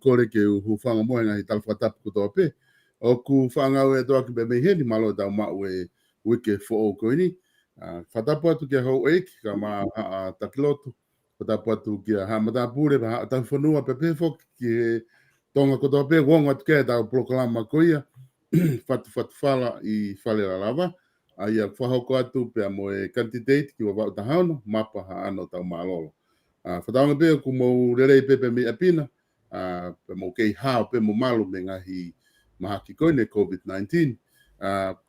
Kore ke hu whanga moe ngai tal whatapu kutoa pe. O ku whanga ue toa ki bebe heni malo tau mau e wike fo o koini. Whatapu atu kia hau eik ka maa takilotu. Whatapu atu kia hamata pure pa tau whanua pepe fok ki he tonga kutoa pe wonga atu kea tau proklama koia. Whatu whala i whale la lava. Aia whahoko atu pe moe candidate ki wa wau tahaono mapa ha ano tau malolo. Whataunga pe ku mou rerei pepe mi apina. Pe mo kei hao pe mo malu me ngahi mahaki koine COVID-19.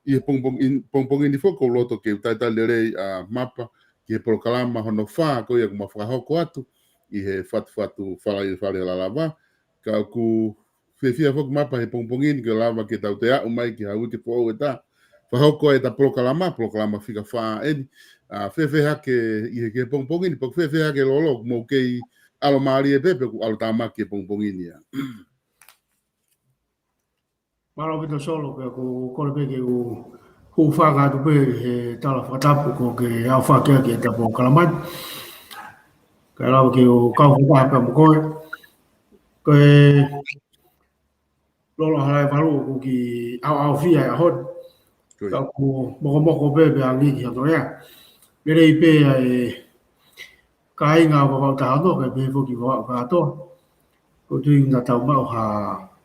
Ia pongpong ini foko loto ke utaita lerei mapa ki he prokalama hono wha ko ia kuma whakahoko atu i he whatu whale la lava. Ka ku whiwhia foko mapa he pongpong ini ke lava ke tau te au mai ki hau ke po e ta. Whahoko e ta prokalama whika wha eni. Whiwhia ke i he ke pongpong ini, pok whiwhia ke lolo mo kei alo maari e pepe ku alo tamaki e pongpongini ya. Malo kita solo pe ku kore pe ke hu whanga tu pe he tala whatapu ko ke au whakia ke te po kalamat. Ka lau ke u kau whatapu mo koe. Koe lolo halai walu ku ki au whia e ahon. Ka ku moko pe pe angi ki hato ea. Merei pe e kai ngā wawau tahano kai pe foki wawau kātoa. Ko tui ngā tau mau ha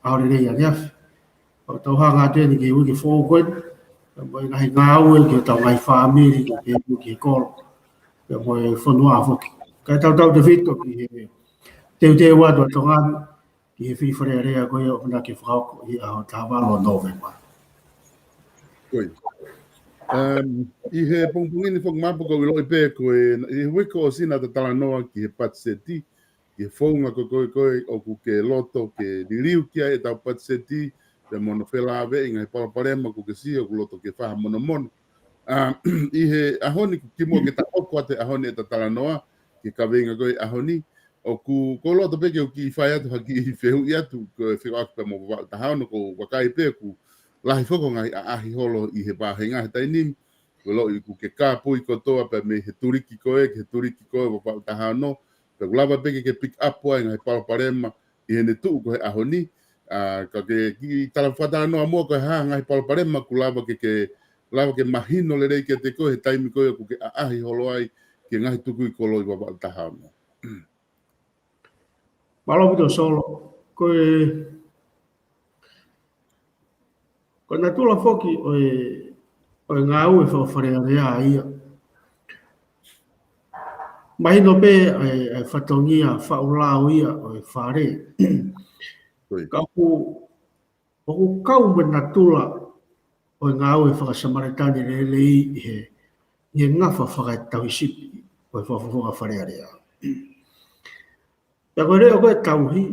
aore rei a niafi. O tau ha ngā tēni ke wiki whōkoen. Moi ngahi ngā ue ke tau ngai whāmiri ke pe wiki koro. Moi whanua a foki. Kai tau te whito ki he te wa do tonga ki fi fare rea ko yo na ki frau I a ta va lo nove ma Koi. I he pongpungi ni fok mapu ko wilo ipe ko I wiko o sina ta talanoa ki he patseti, ki he fonga ko o ku ke loto ke liliu kia e tau patseti, pe mono whela ave inga he paraparema ku ke si o ku loto ke whaha mono mono. I he ahoni ku kimo ke ta oko ate ahoni e ta talanoa, ke kawenga koe ahoni, o ku ko loto peke o ki whai atu haki I whehu I atu, ko e whehu aku pe mo tahano ko wakai pe ku, lahi foko ngai a ahi holo I he pāhenga he tainimi, ko I ku ke kāpui kotoa pe me he turiki koe, ke he turiki koe wa pau tahano, pe lava peke ke pick up wa ngai palaparema I he ne tuu ko he ahoni, ka ke ki tala whatara noa mua ko he haa ngai palaparema ku lava ke mahino le rei ke te koe he taimi koe ku ke a ahi holo ai ke ngai tuku I kolo I wa pau tahano. malo bito solo ko na tula foki o nga u fa fare rea ia mai no pe ai fatongia fa ula ia o fare ka ku kau na tula o nga u fa samaritani le he nga fa tau sipi o fa fare rea ya ko reo ko tauhi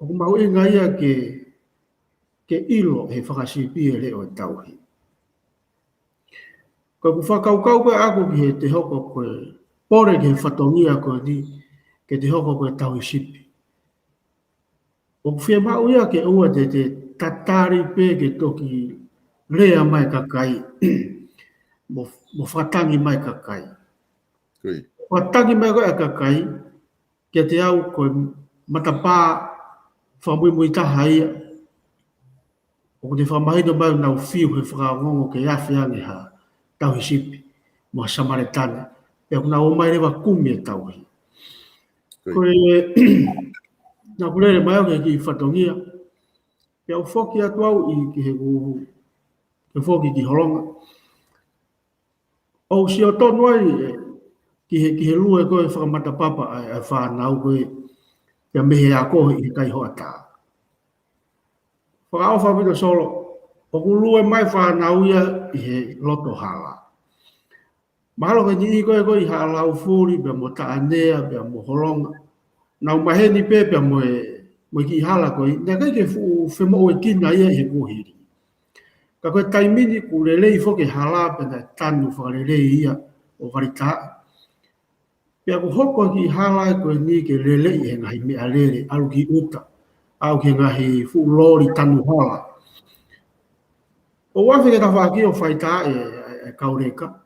o mau inga ia ke ilo he whakasipi e leo tauhi. Ko ku whakau koe ako ki he te hoko koe pore ke whatongia koe ni ke te hoko koe tauhi sipi. O ku whia mau ia ke ua te tatari pe ke toki rea mai kakai mo whatangi mai kakai. Whatangi mai koe a kakai ke te au koe matapā whamui taha ia o te whamahino mai nau whiu he whakaongo ke awhi ange ha tauhi sipi mo Samaritane e kuna o mai rewa kumi e tauhi. Koe na kurere mai au ke ki whatongia ke au whoki atu au I ki he kuhu ke whoki ki horonga. O si o tonu ai ki he lua e koe whakamata papa ai whanau koe kia mehe a kohe I he kai hoa tā. Whakao whawhito solo, o kulue mai whanau ia I he loto hala. Mahalo ka ni koe I hala u furi, bea mo taanea, bea mo holonga. Nau maheni pe bea mo ki hala koe, na kai ke whemo e kina ia I he kuhiri. Ka koe taimini ku lelei foke hala pena tanu whakarelei ia o warita. Pea ku hoko ki hala koe ni ke lelei he ngahi mea lele, alu ki uta. Au ke ngahi fu lori tanu hala. O wafi ke ta whaki o whaita e kaureka.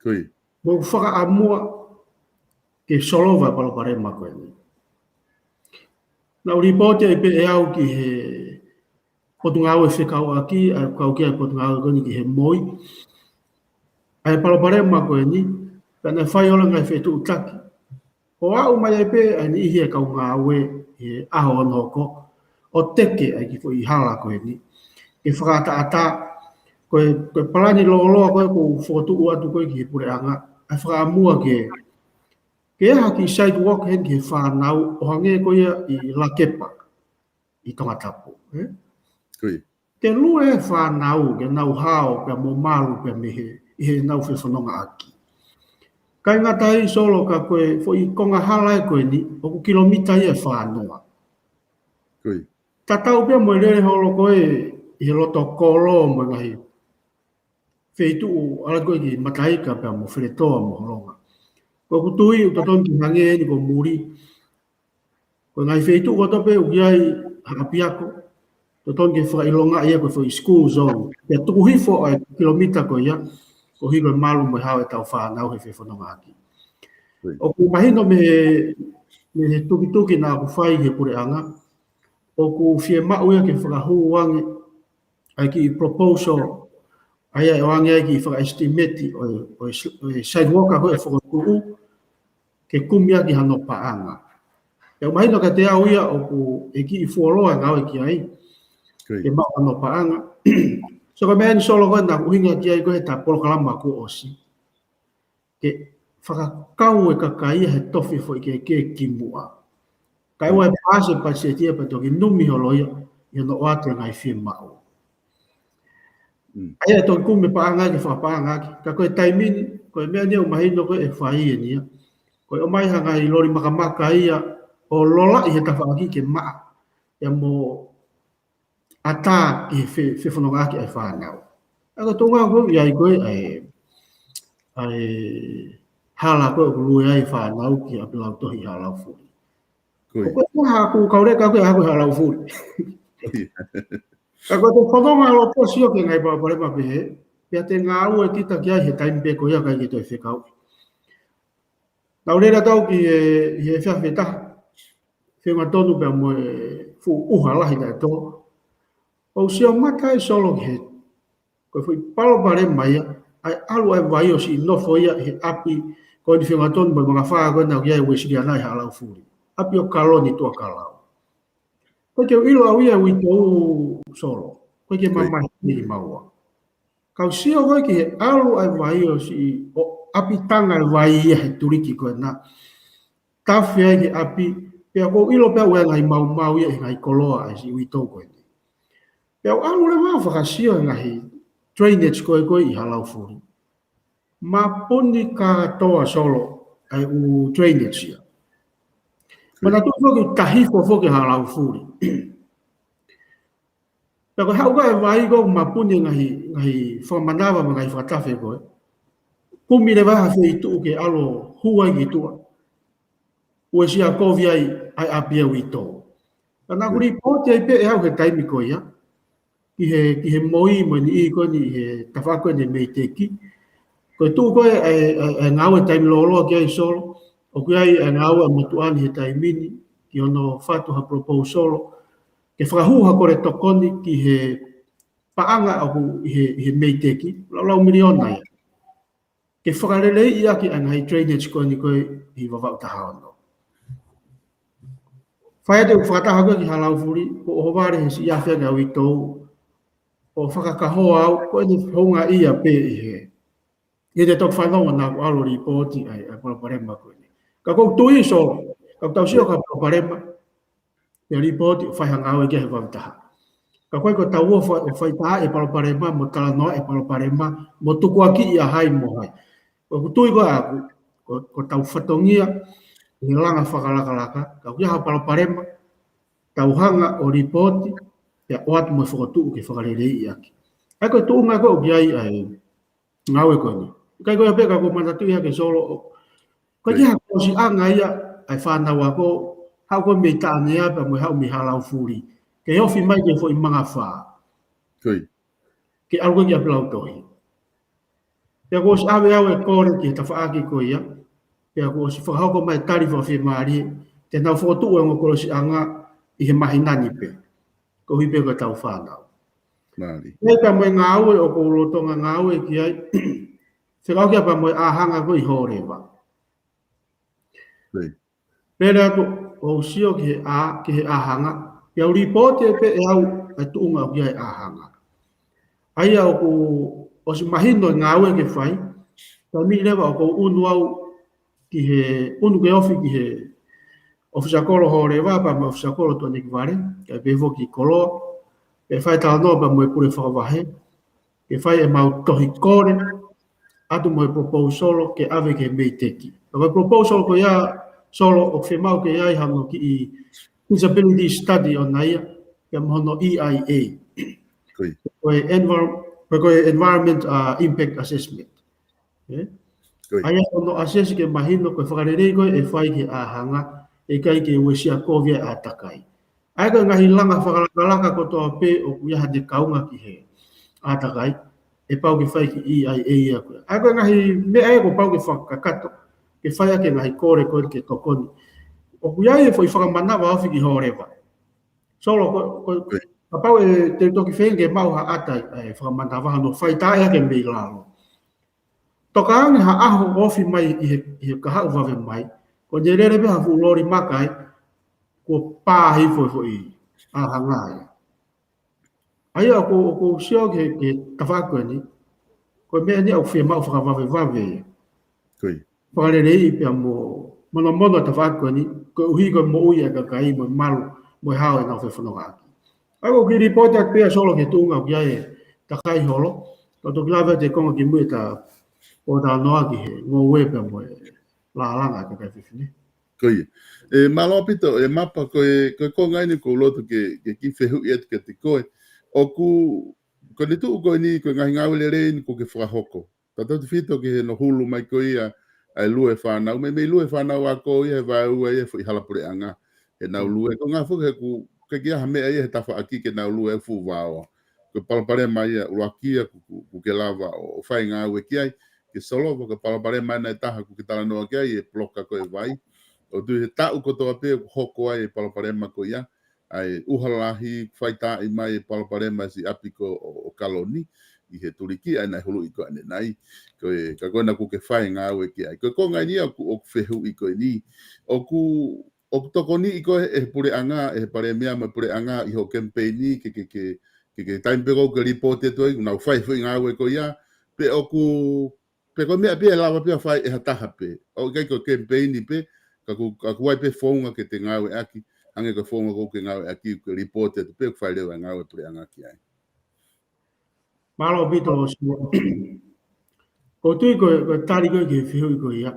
Kui. Mo whaka amua ke solova palaparema koe ni. Na uri pote I pe e au ki he potungau e whekau aki, a kau kia potungau e koni ki he moi. A palaparema koe ni, pena whai ola ngai whetu utaki. O au mai e pe a ni ihi e kau ngā ue e aho anoko, o teke ai ki fo I hala koe ni. E whakata ata, koe palani loa koe ko whotu uatu koe ki he pure anga, a whakamua ke aha ki sidewalk hen ki he whanau, o hange koe I la kepa, I tonga tapu. Kui. Ke lua e whanau, ke nau hao, ke mo maru, ke mehe, I he nau whanonga aki. Kai ngata I solo ka koe, fo I konga hala e koe ni, o ku kilomita I e whanua. Kui. Tatau pia mo lere holo koe I he loto kolo mo ngahi. Feitu o ala koe ki mataika pia mo whiretoa mo holonga. Ko kutui o taton ki hange ni ko muri. Ko ngai feitu o tope o kiai hakapiako. Taton ki whakailonga ia koe I school zone. Pia tuku hifo ai kilomita koe ia. Ko hiko malu mo hao e tau whanau he whewhanonga aki. O ku mahino me he tuki na ku whai he pure anga. O ku whie mau ia ke whakahu wange. Ai ki proposal. Ai ai wange ai ki whakaestimate o sidewalk ako e whakakuhu. Ke kumia ki hano paanga. E o mahino ka te au ia o ku e ki I fuoloa ngau e ki ai. Ke mau hano paanga. So ka mea ni solo koe na kuhinga ki ai koe ta polo kalama ku osi. whakakau e kakai he tofi fo i ke kimua. Kai wai pase pa se tia pa toki numi holoia i no ate ngai fi mau. Ai to kume pa anga ke fa pa anga ka ko taimini ko me ne o mai no ko e fai ni ko o mai hanga i lori makamaka ia o lola i he tawhaki ke maa ia mo ata i fe whanonga ki ai whanau. Ako tonga ko i ai koe ai hala koe o kului ai whanau ki a pilau tohi halau furi. Ko koe haku kaure ka koe haku halau furi. Ako te whanonga lo po sio ke ngai pare ma pehe pia te ngā ua tita ki ai he taimpe ko ia kai ki toi whekau. Tau reira tau ki he whiawheta, whenga tonu pia mo fu uha lahi tai tō. O sio mata e solo ki he, koe fui palo pare mai ai alu ai vai o si nofo ia he api, koe ni whenga tonu pia mga whaa koe nau ki ai wesiri anai halau furi. Api o kaloni tua kalau. Koe ke ilo au ia ui tōu solo, koe ke mamai ni maua. Kau sio koe ki he alu ai vai o si api tanga vai ia he turiki koe na. Tawhi ai ki api, pia ko ilo pia ue ngai mau ia ngai koloa ai si ui tau koe ni. Pia o alu le mau whakasio ngai drainage koe koe i halau furi. Ma poni ka toa solo ai u drainage ia. Mana tu foki tahifo foki halau furi. Pia ko hau kai vai ko ma poni ngai whamanawa ma ngai whakatawhi koe. Pumi le waha whi tu ke alo huai ki tua. Ue si a kovi ai api au i tō. Nā kuri pōti ai pe e hau he taimi koe ia. Ki he moi mo ni i koe ni he tawhako ni mei te ki. Koe tū koe e ngau e taimi lolo ki ai solo. O kui ai e ngau e motuani he taimini. Ki ono whatu ha propose solo. Ke whakahuha kore tokoni ki he paanga au he mei te ki. Lau miliona ia. Ke whakarelei ia ki angai drainage koe ni koe i wawau taha ono. Whaia te whakataha koe ki halau furi, ko o haware he si iawhia ngau i tōu, o whakakahoa au, koe ni honga ia pe i he. I te tok whanonga nā ko alo ripoti ai palaparema koe ni. Ka kou tui so, ka tau sio ka palaparema, e ripoti o whaiha ngau e kia he wawataha. Ka koe ko tau o whaitaha e palaparema, mo talanoa e palaparema, mo tukuaki ia hai mo hai. Ko tui koe aku, ko tau whatongia, ni langa whakalaka-laka, ka kuia hapalo parema, tauhanga o ripoti, ya oatu mo whakotuu ke whakarerei i aki. Ai koe tuunga koe o kiai ai ngau e koe ni. Kai koe peka ko manatui hake solo, koe ki hako si anga ia, ai whanau ako, hau koe mei taane apa mo hau mi halau furi. Ke hofi mai ke fo i mga whaa. Ke alu ki apilau tohi. Pea ko si awe au e kore ki ta whaaki koe ia, pea ko si whakahoko mai tarifa whi maari, te nau whotu e ngokoro si anga i he mahi nani pe. Ko hipe ko tau whanau. Nei ka moe ngā aue o ko ulotonga ngā aue ki ai, whekau kia pa moe ahanga ko i horewa. Pera ko o sio ki he ahanga, pea uripote pe e au e tuunga o ki ai ahanga. Aia o ko o si mahino ngā aue ke whai, ta mi lewa o ko unu au ki he unu ke ofi ki he ofisakolo horewa pa me ofisakolo tuani ki ware, kai pevo ki koloa, pe whai tā noa pa mo e pure whakawahe, ke whai e mau tohi kore, atu mo e propose solo ke ave ke mei teki. Ka propose solo ko ia solo o whemau ke iai hano ki i feasibility study o naia, ke mohono EIA. Koe environment impact assessment. Aia ono assess ke mahino koe whakarerei koe e whai ke ahanga e kai ke uesia kovia a takai. Aia koe ngahi langa whakalakalaka ko toa pe o kuiaha te kaunga ki he a takai e pau ke whai ki EIA ia koe. Aia koe ngahi mea e ko pau ke whakakato ke whai ake ngahi kore koe ke tokoni. O kuiaha e whai whakamanawa awhi ki horewa. Solo koe ka pau e te toki whenge mau ha atai whakamanawa no whai tae ake mei lalo. Toka ange ha aho ofi mai i he kahau wawe mai, ko ne rere beha fu lori makai, ko pāhi foi a hangai. Aia ko sio ke tawhako ni, ko mea ni au whi mau whakawawe wawe. Pagalelei pe mo mono ta fa ko ni ko hui ko mo uia ka kai mo malu mo hao na fe fono ga ako ki report pe solo ke tunga ki ai ta kai holo to glava te ko ki mo ta o da no ki he ngo we pe mo la langa ka kai fini Koia. E malopito e mapa ko ngai ni ko loto ke ki fe hu et ke te koe. O ko ni tu ko ni ko ngai ngau le re ni ko ke fra hoko. Tata te fito ke no hulu mai ko ia ai lue whanau. Me lue whanau a ko ia va ua ia fu i halapure anga. E nau lue. Ko ngā fuke ku ke kia hame ia he tafa aki ke nau lue fu vao. Ko palapare mai ia uakia ku ke lava o whai ngā ue kiai. Ke solo ko palapare mai na taha ku ke tala noa kiai e ploka ko e vai. O tu he tau ko toa pe hoko ai palaparema ko ia ai uhalahi faita i mai palaparema si apiko o kaloni i he turiki ai na hulu i ko ane nai ko e ka kona ku ke fai ngā we ki ai ko ko ngai ni ku o fehu i ko ni o toko ni i ko e pure anga e pare mea ma pure anga i ho campaign ke time pe ko ke report to i na fai ngā we ko ia pe o ku pe ko mea pe lava pe fai e hataha pe o ke ko campaign pe ka wai pe fonga ke te ngawe aki ange ka fonga ko ke ngawe aki ke report te pe fai le ngawe pre anga ki ai malo bito ko tu ko tari ko ke fiu ko ia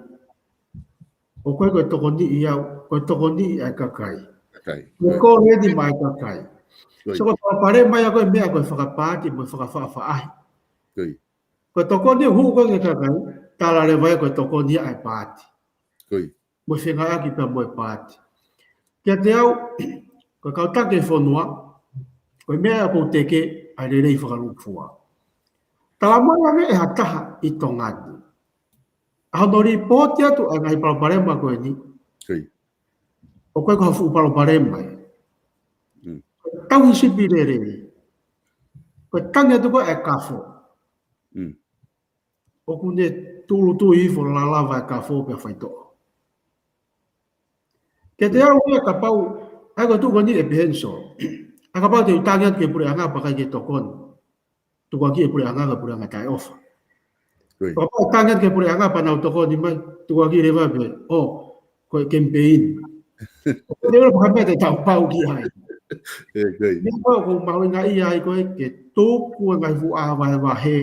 o ko toko ni ia ko toko ni ai ka kai ko re di mai ka kai so ko pare mai ko me ko fa pati mo fa ai ko toko ni hu ko ke ka kai tala le vai ko toko ni ai pati mo whenga aki pa mo e pāti. Kia te au, ko kautake whanua, ko mea ko teke ai rei whakarupua. Talamara me e hataha i tō ngāti. Ahanori pōti atu ai ngai palaparema koe ni. O koe ko hafu palaparema e. Tau hi sipi re rei. Ko tangi atu koe e kafo. O kune tūlu tū hifo la lava e kafo pe whaitoa. Ke te au ia ka pau, ai ko tuko ni e pehenso. A ka pau te utangi ke pure anga pakai ke tokon. Tuko ki e pure anga ka pure anga tai ofa. Ko pau utangi ke pure anga pa nau tokon ni mai, tuko ki rewa pe, ko e campaign. Ko te ora pakai te tau pau ki ai. Ni ko mau nga ia ai ko e ke tōku ngai fu awa e wahe,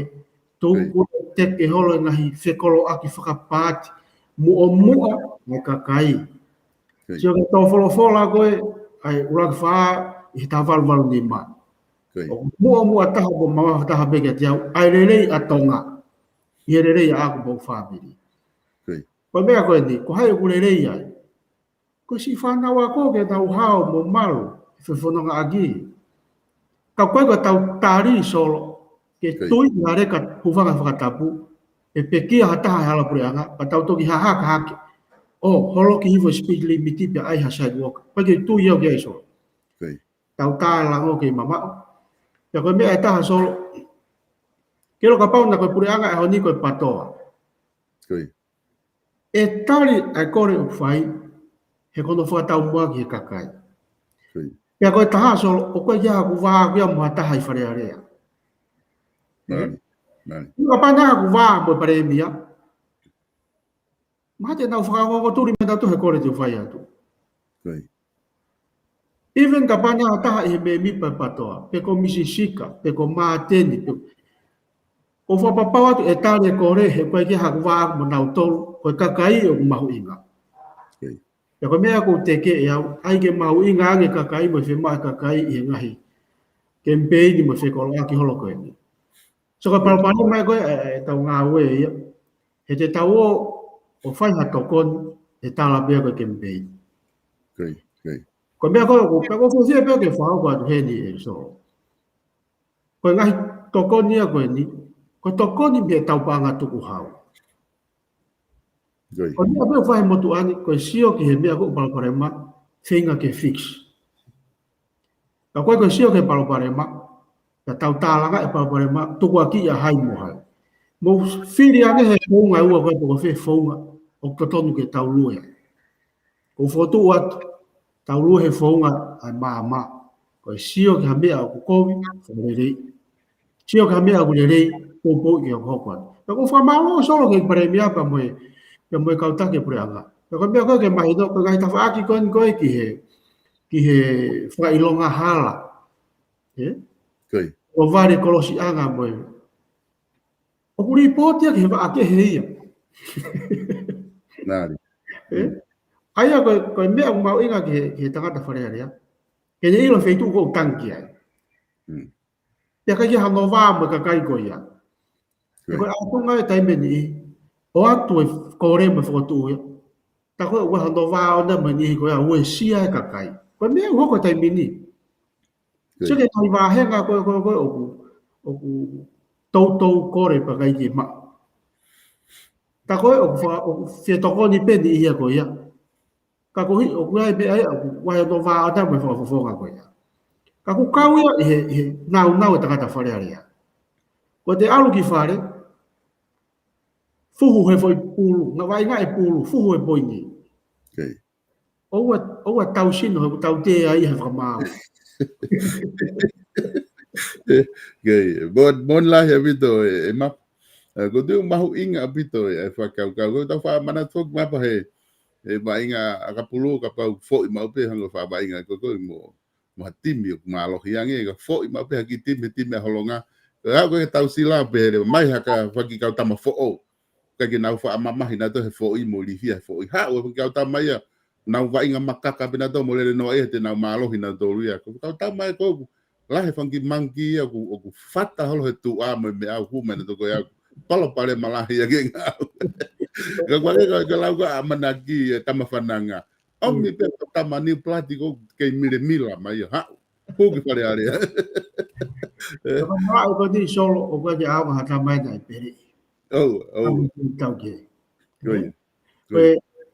tōku te ke holo ngai whekolo aki whakapāti, mua ngai kakai. Sio ke tau wholofola koe, ai uraki whaa i ta walu ni ma. Mua taha po mawa taha peke te au, ai rerei a tonga. I rerei a aku po whaapiri. Ko mea koe ni, ko hai ku rerei ai. Ko si whanawa ko ke tau hao mo malu, i whewhanonga agi. Ka koe ko tau tāri solo, ke tui ngā reka puwhanga whakatapu, e pekia hataha halapure anga, pa tau toki hahaka hake. Holo ki hivo speed limit pe ai ha sidewalk. Pagi tu ia ge so. Tau ta la ngo ke mama. Ya ko me ta so. Kero ka pau na ko pure anga ho ni ko patoa. E tali ai kore o fai. He kono fa tau mua ki kakai. Ya ko ta so o ko ya ku va ku mo ta hai fare area. Ka pa na ku va mo pare mia. Mate nau whakaongo turi me tatu he kore te whai atu. Even ka pana taha i he me mipa patoa, pe ko misisika, pe ko maateni. O whapapau atu e tāre kore he koe ki haku wāku mo nau tolu, koe kakai o ku mahu inga. Ya koe mea kou teke e au, ai ke mahu inga ange kakai mo whema kakai i he ngahi. Kempei mo whekolo aki holo koe ni. So ka parapani mai koe e tau ngā ue ia. He te tau o whai hatokon e tāla pia koe kempei. Ko mea koe ko whia pia ke whao koe atu he ni e so. Koe ngahi tokoni a koe ni, ko tokoni me tau panga tuku hau. Ko mea pia whai motu ani, koe sio ki he mea koe palaparema, whenga ke fix. Ka koe sio ke palaparema, ka tau tālanga e palaparema, tuku aki a hai mo hai. Mo whiri ane he whaunga ua koe poko whi whaunga, o totonu ke tau lue. Ko whotu atu, tau lue he whaunga ai maa. Koe sio ke hamea o kukowi, whaurerei. Sio ke hamea o kurerei, pōpō i a hokoan. Ko whamao solo ke paremia pa moe, ya mo ka ta ke pura ko me ko ke mai do ko ga ta fa ki kon ko ki he fa ilonga hala Koi. o vari kolosi anga mo o kuri poti ke va ke he ia Nari. Aya ko me ang mau inga ke tanga ta fare ya ke ni lo feitu ko tang ki ai ya ka ya no va mo ka kai ko ya ko a ko ngai tai me ni o atu ko re mo fo tu ya ta ko wa no va o na me ni ko ya we si ai ka kai ko me ho ko tai me ni se ke tai va he nga ko o ku to ko re pa kai ki ma ta ko o fa o se to ko ni pe ni ya ko ya ka ko hi o ku ai be ai o wa no va o ta mo fo nga ko ya ka ku kau ia he nau e tangata whare area. Ko te alu ki whare, fuhu he foi pulu, na vai ngai pulu, fuhu he poini. Oua tau sino, he tau te ai he whamau. Bon lah ya bito e map. Ko tu mahu inga bito e whakau kau. Ko tau wha mana tok mapa he. E ba inga akapulu kapau fo i maupe hango wha ba inga ko mo timi o malohi ange ka fo i maupe haki timi holonga. Ka ko tau sila pe mai haka whaki kau tama fo o. Ka ki nau wha mamahi na to he fo i mo li hia fo i ha o kau tama ia. Nau wa inga makaka pina to mo le no e te nau malohi na to ria. Ko kau tama e ko la he whangi mangi o ku fata holo he tu a me au humana to ko ia. Palo pare malahi ake ngau. Ka kwale ka lau ka manaki tama whananga. Au mi pe tama ni plati ko kei mire mila mai ha. Puki pare are. Ka mara ko di solo o ko di awa hata mai nai pere. Oh. Tau ke.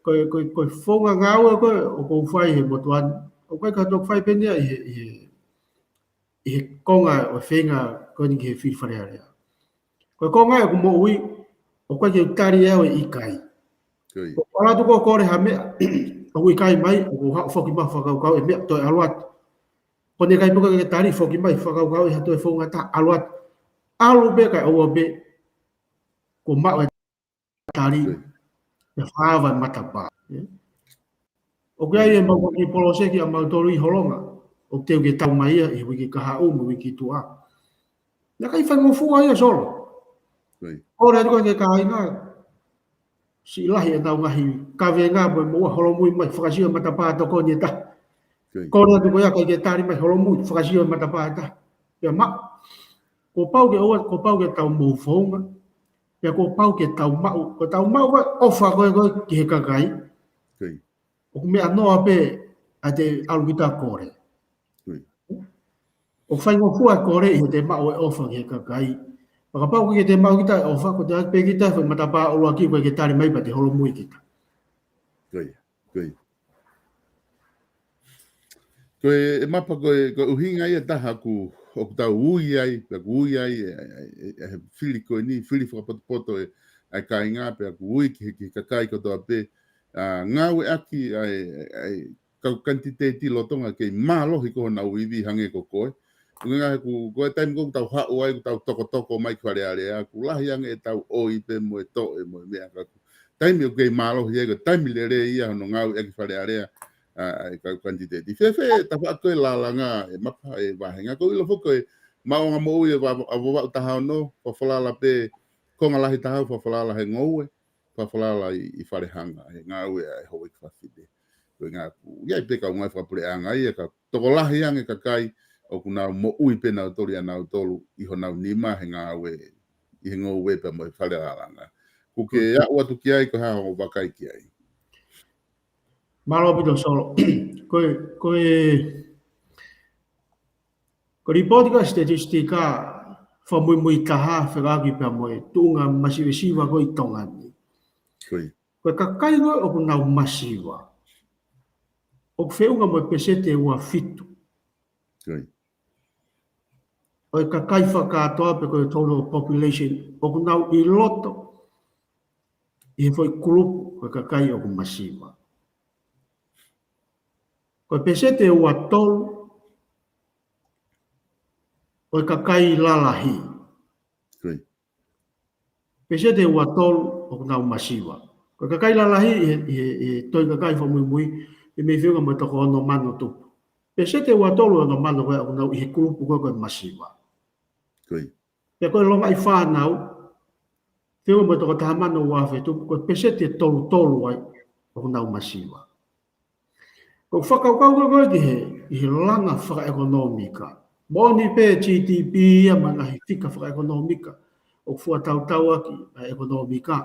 Ko fonga ngau ko ko fai he motuan. O ko ka tok fai penia he konga o fenga ko ni ke fi fare are. Ko konga ko mo ui o ko ke tari e o ikai. Ora tu ko kore ha me o ikai mai o ha foki ma fa ka e me to aluat. Ko ne kai buka ke tari foki mai fa ka e ha to fonga ta aluat. Alu be ka o be ko ma tari e fa va mata pa. O ke ai e mau ki polo se ki a mau tori holonga. O te ke tau mai e wiki ka ha o mo wiki tua. Na kai fa ngo fu ai solo. Ora tu ko ke kai na si lahi e tau ngahi ka venga mo holomui mai whakasio matapa to ko ni ta. Ko na tu ko ya kai ke tari mai holomui whakasio matapa ta. Ya ma ko pau ke tau mo fonga. Ya ko pau ke tau mau ko ofa ko ke ka kai. O me ano ape ate alugita kore. O fai ngo fua kore i te mau e ofa ke ka kai. Maka pau ke te mau kita ofa ko te pe kita fa matapa o aki ko ke tari mai pa te holomui kita. Ko e mapa ko uhinga ia taha ku o tau ui ai e fili ko ni fili whakapoto e ai kai ngā pe aku ui ki kakai ko toa pe ngā ue aki ai kau kantiteti lotonga kei mālohi ko na uiwi hange ko koe ngā ku koe taim ko tau hau ai tau toko mai kware are aku lahi ange e tau oi pe mo e to e mo e mea kaku taim o kei mālohi e ko taim le re ia no ngā ue aki kware are ai kau kantiteti fefe tapa koe lalanga e mapa e wahenga ko ilo foko e maonga mo ui e wa taha no whawhalala pe konga lahi taha whawhalala he ngoue whawhalala i wharehanga he ngā ue e hoi kwawhide koe ngā ku iai pe kau ngai whapure anga i e ka toko lahi ange ka kai o ku nau mo ui pe nau tori a nau tolu iho nau nima he ngā ue i he ngoue pe mo i wharehalanga ku ke a ua tuki ai ko haho wakai ki ai Malo pito solo. Ko ripoti ka statistika fa mui taha whakaki pia moe tunga masiwa ko i tongani. Ko kakai ko o kunau masiwa. O whiunga moe pesete ua fitu. O kakai whakatoa pe ko total population o kunau i loto i foi kulupu ko kakai o masiwa. Ko pesete ua tolu o kakai lalahi. Pesete ua tolu o kunau masiwa. Ko ka kai la lahi toi ka kai fo mui me fiu mo to ko no mano tu. Pe se te wa tolu no mano ko na i kulupu ko masiva. Koi. Pe ko longa i fa nau. Fiu mo to ko ta mano wa fe tu ko pe se te tolu ai ko na masiva. Ko whakaukau ko i langa whakaekonomika. Mōni pē GDP ia mana hi tika whakaekonomika. O fua tau aki a ekonomika.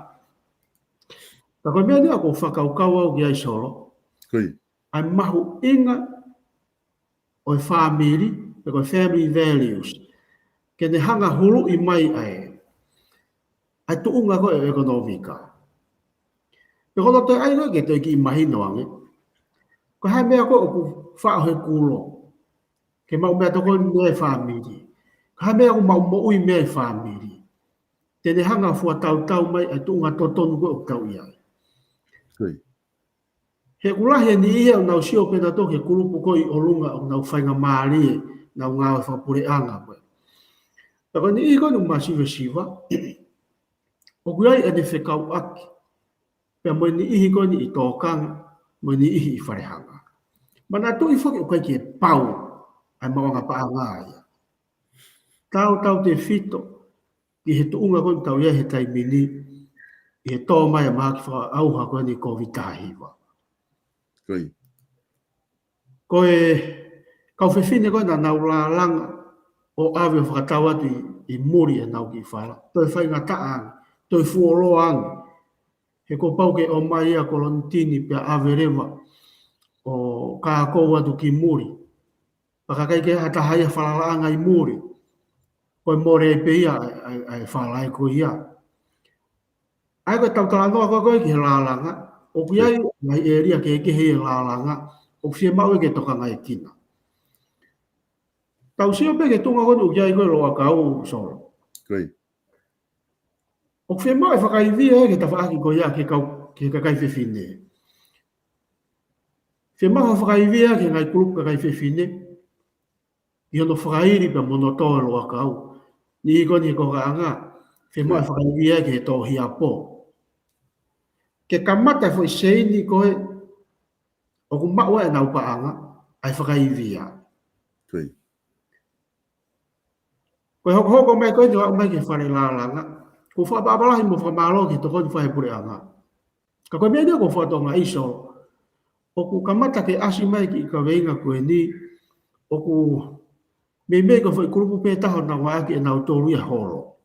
Ta koe mea nea ko whakaukau au ki ai solo. Koi. Ai mahu inga o family, e koe family values. Ke ne hanga hulu i mai ai. Ai tuunga ko e ekonomika. Pe kono toi ai koe ke toi ki i mahino ange. Ko hai mea ko o ku whaahe kulo. Ke mau mea toko ni mea family. Ko hai mea ko mau mo ui mea family. Tene hanga fua tau mai ai tuunga totonu ko o tau iai. Koi. He kulahe ni ia o nau sio pena toke kulupu koi o lunga o nau whainga maari nau ngā whapure anga koe. Tako ni i koe nu masive siva. O kuai ane whekau aki. Pea mo ni ihi koe ni i tōkanga. Mo ni ihi i wharehanga. Mana tu i whaki o kai ki e pau. Ai mawanga pa anga ia. Tau te fito. Ki he tuunga koe tau ia he taimini. I he tō mai a maa ki whaka auha koe ni COVID-19. Koi. Koe kau whewhine koe na nau la langa o awe o whakatau atu i muri e nau ki whala. Toi whainga taang, toi fuoloang. He ko pau ke o mai a kolontini pia awe rewa o ka kou atu ki muri. Pakakai ke hata haia whalalaanga i muri. Koe more e pe ia ai whalai ko ia. Ai koe tautala noa koe ki he la langa. O kuiai mai eria ke he la langa. O fie mau e ke toka ngai kina. Tau sio pe ke tunga konu ukiai koe loa kau solo. Koi. O fie mau e whakaivia e ke tawhaaki koe ia ke kakai whiwhine. Fie mau e whakaivia ke ngai kulup kakai whiwhine. I ono whakairi pa monotoa loa kau. Ni i koni ko ka anga. Fie mau e whakaivia ke tō hiapo. Ke kamata foi seini koe o ku maua e nau pa anga. Ai whakaivia. Koi. Koe hoko mai koe ni wau mai ke whare langa. Ko whaapapalahi mo whamalo ki toko ni whahe pure anga. Ka koe mea ko whatonga iso. O ku kamata ke asi mai ki ka veinga koe ni. O ku me ko whai kurupu pētaho na waaki e nau tōru ia holo.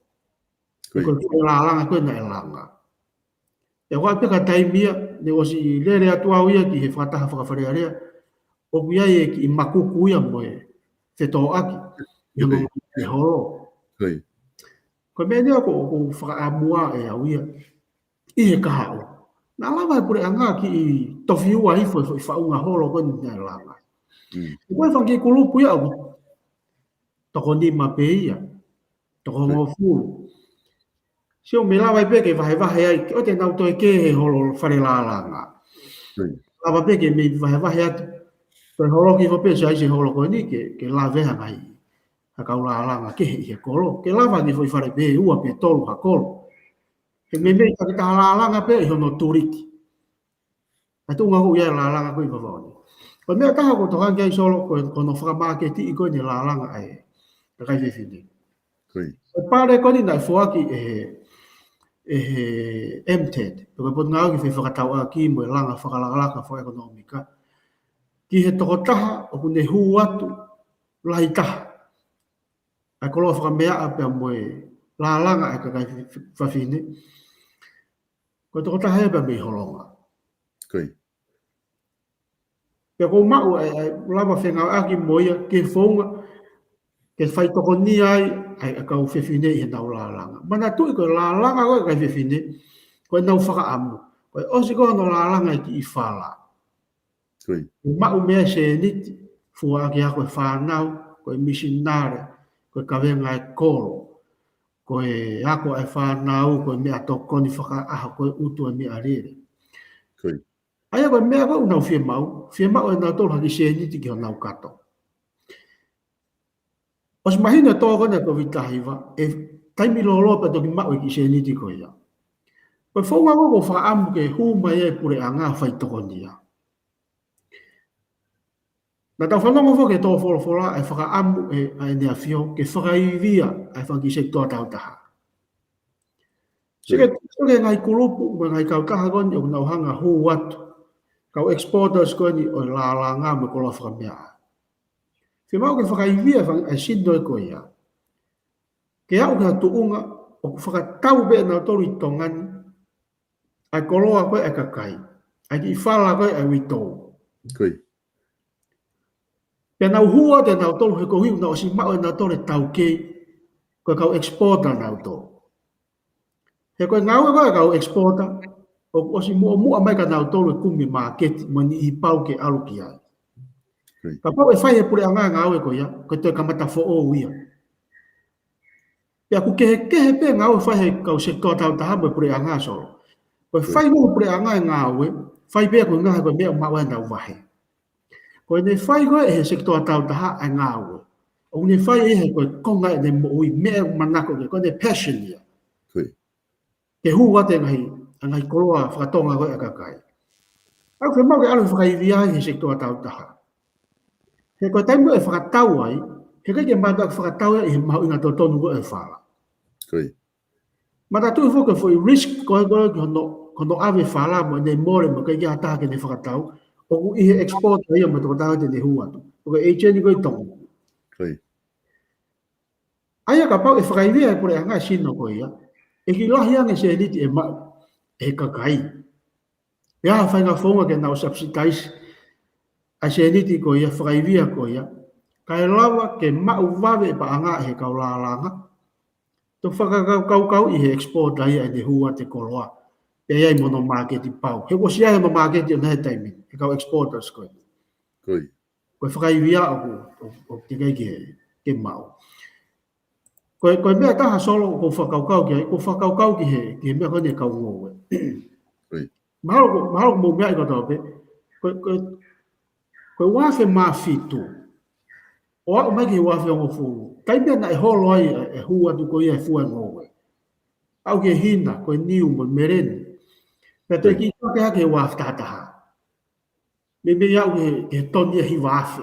Koe koe langa koe na e langa. E wha peka taimia ne osi lere atu au ia ki he whataha whakawharea rea. O ku iai e ki i makuku ia moe. Te tō aki. Yono e holo. Koi. Ko me nea ko whakaamua e au ia. I he kahao. Nā lawa e pure anga ki i tofi ua hifo i whaunga holo koe ni nea langa. Koe whangi kulupu ia au. Toko ni mape ia. Toko ngō furu. Sio me lawa i peke wahe ai. O te nau toi ke he holo whare la langa. Lawa peke me wahe atu. Toi holo ki whape se aise holo koe ni ke la veha ngai. Ha kau la langa ke he kolo. Ke lava ni foi whare pe ua pe tolu ha kolo. He me mei ka la langa pe i hono turiki. Ha tunga hu ia la langa koe whawani. Ko mea taha ko toka ngai solo kono whakamaketi i koe ni la langa ai. Ka kai whiwhini. Ko pare koe ni nai fuaki e he MTED. Ko pot ngau ki whakatau a ki mo e langa whakalakalaka whakaekonomika. Ki he toko taha o kune hu atu lahi taha. Ai kolo whakamea a pia moe la langa ai kakai whawhine. Ko toko taha e pia mei holonga. Koi. Pia kou mau ai lawa whenga aki moia ke whaunga. Ke whai toko ni ai kau whewhine i he nau la langa. Mana tui koe la langa koe kai whewhine. Koe nau whakaamu. Koe osi koe no la langa i ki i whala. Koi. Mau mea se niti. Fua aki a koe whanau. Koe misinare. Koe kawenga e kolo. Koe ako e whanau. Koe mea tokoni whakaaha. Koe utu e mea rere. Koi. Aia koe mea koe unau whia mau. Whia mau e nau tolu haki se niti ki ho nau kato. Os mahina tō kone ko vitahiwa. E taimi lolo pa toki mau e ki se niti koe ia. Ko fonga ko fa am ke hu mai e pure anga fai tokonia. Na tau whanongo fo ke tō whora e whakaamu e nea whio ke whakaivia e whanki se tō tau taha. Sike ngai kurupu me ngai kautaha koni o nau hanga hu watu. Kau exporters koni o la ngā me kolo whakamea. Whia mau ke whakaivia e sindo e koe ia. Ke au ka tuunga o whakatau be na tori tongani. Ai koloa koe e kakai. Ai ki whala koe e witou. Koe. Pea nau hua te nau tolu he kohiu na o si mau e nau tole tau kei koe kau exporter nau tolu. He koe ngau e koe kau exporter o si mua mai ka nau tolu e kumi market mani i pau ke alu ki ai. Ka pau e whai he pure anga ngau e koe ia, koe toi kamata fo o uia. Pea ku kehe pe ngau e whai he kau se tō tau taha mo e pure anga solo. Koe whai mo pure anga e ngau e, whai pe koe ngaha koe mea mau e nau wahe. Ko ne fai koe e he sektoa tau taha ai ngā ue. O ne fai e he koe konga e ne mo ui mea manako ke, ko ne passion ia. Ke hu wate ngai koroa whakatonga koe a kakai. Au ke mau ke alu whakaivia he sektoa tau taha. He koe taimu e whakatau ai, he kai ke mātua whakatau ai he mau inga tō tonu koe e whala. Mata tui whoke fo i risk koe koe ki hono ave whala mo ne more mo kai ki hataha ke ne whakatau. O ku ihe export ai ma to ta te ne hua tu o ke agent ko tong ai ka pau e whakaivia e pore anga sino ko ia e ki lahi anga se elite e ma e ka kai ya fa nga fonga ke na subsidize a se elite ko ia whakaivia ko ia kai lawa ke ma uwave pa anga he ka langa to whakakau i he export ai e ne hua te koloa e ai mono market i pau. He ko sia no market i nei taimi. E kau exporters koe. Koe. Koe whakaivia o te kai ke mau. Koe mea taha solo ko whakaukau ki he mea kone kau ngōwe. Koe. Mahalo ko mō mea i katoa pe. Koe wafe maa fitu. O ako mai ki wafe o ngō. Kai mea na e holo ai e hua tu ko ia e fua ngōwe. Au ke hina, koe niu mo mereni. Pea te ki toke hake e waf tātaha. Me iau ke toni e hi wafe.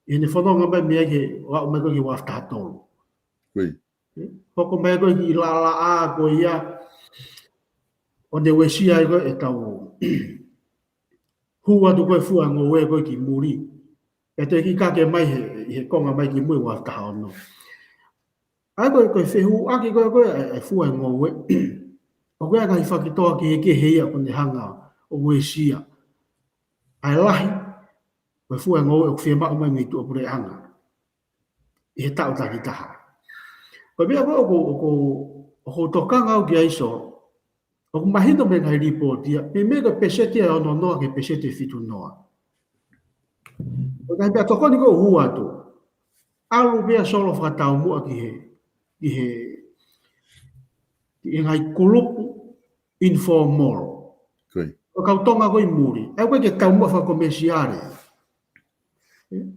I ne whanonga mai mea ke wau mai koe ki waf tātolu. Hoko mai koe ki la a koe ia. O ne wesia e koe e tau. Hua tu koe fua ngō we koe ki muri. Pea te ki kake mai he konga mai ki mui waf taha ono. Ai koe whehu aki koe e fua ngō we. O koe aka i whakitoa ki he heia o ne hanga o wesia. Ai lahi, koe fua ngō e kwhia mao mai mitu o pure anga. I he tau taki taha. Koe mea koe o ko tokanga au ki aiso, o ku mahino me ngai ripotia, me mega pesete e ono noa ke pesete fitu noa. O kai mea tokoni koe hua tu, alu mea solo whakatau mua ki he ngai kulupu informal. O kau tonga koe muri. E koe ke tau mua whakomesiare.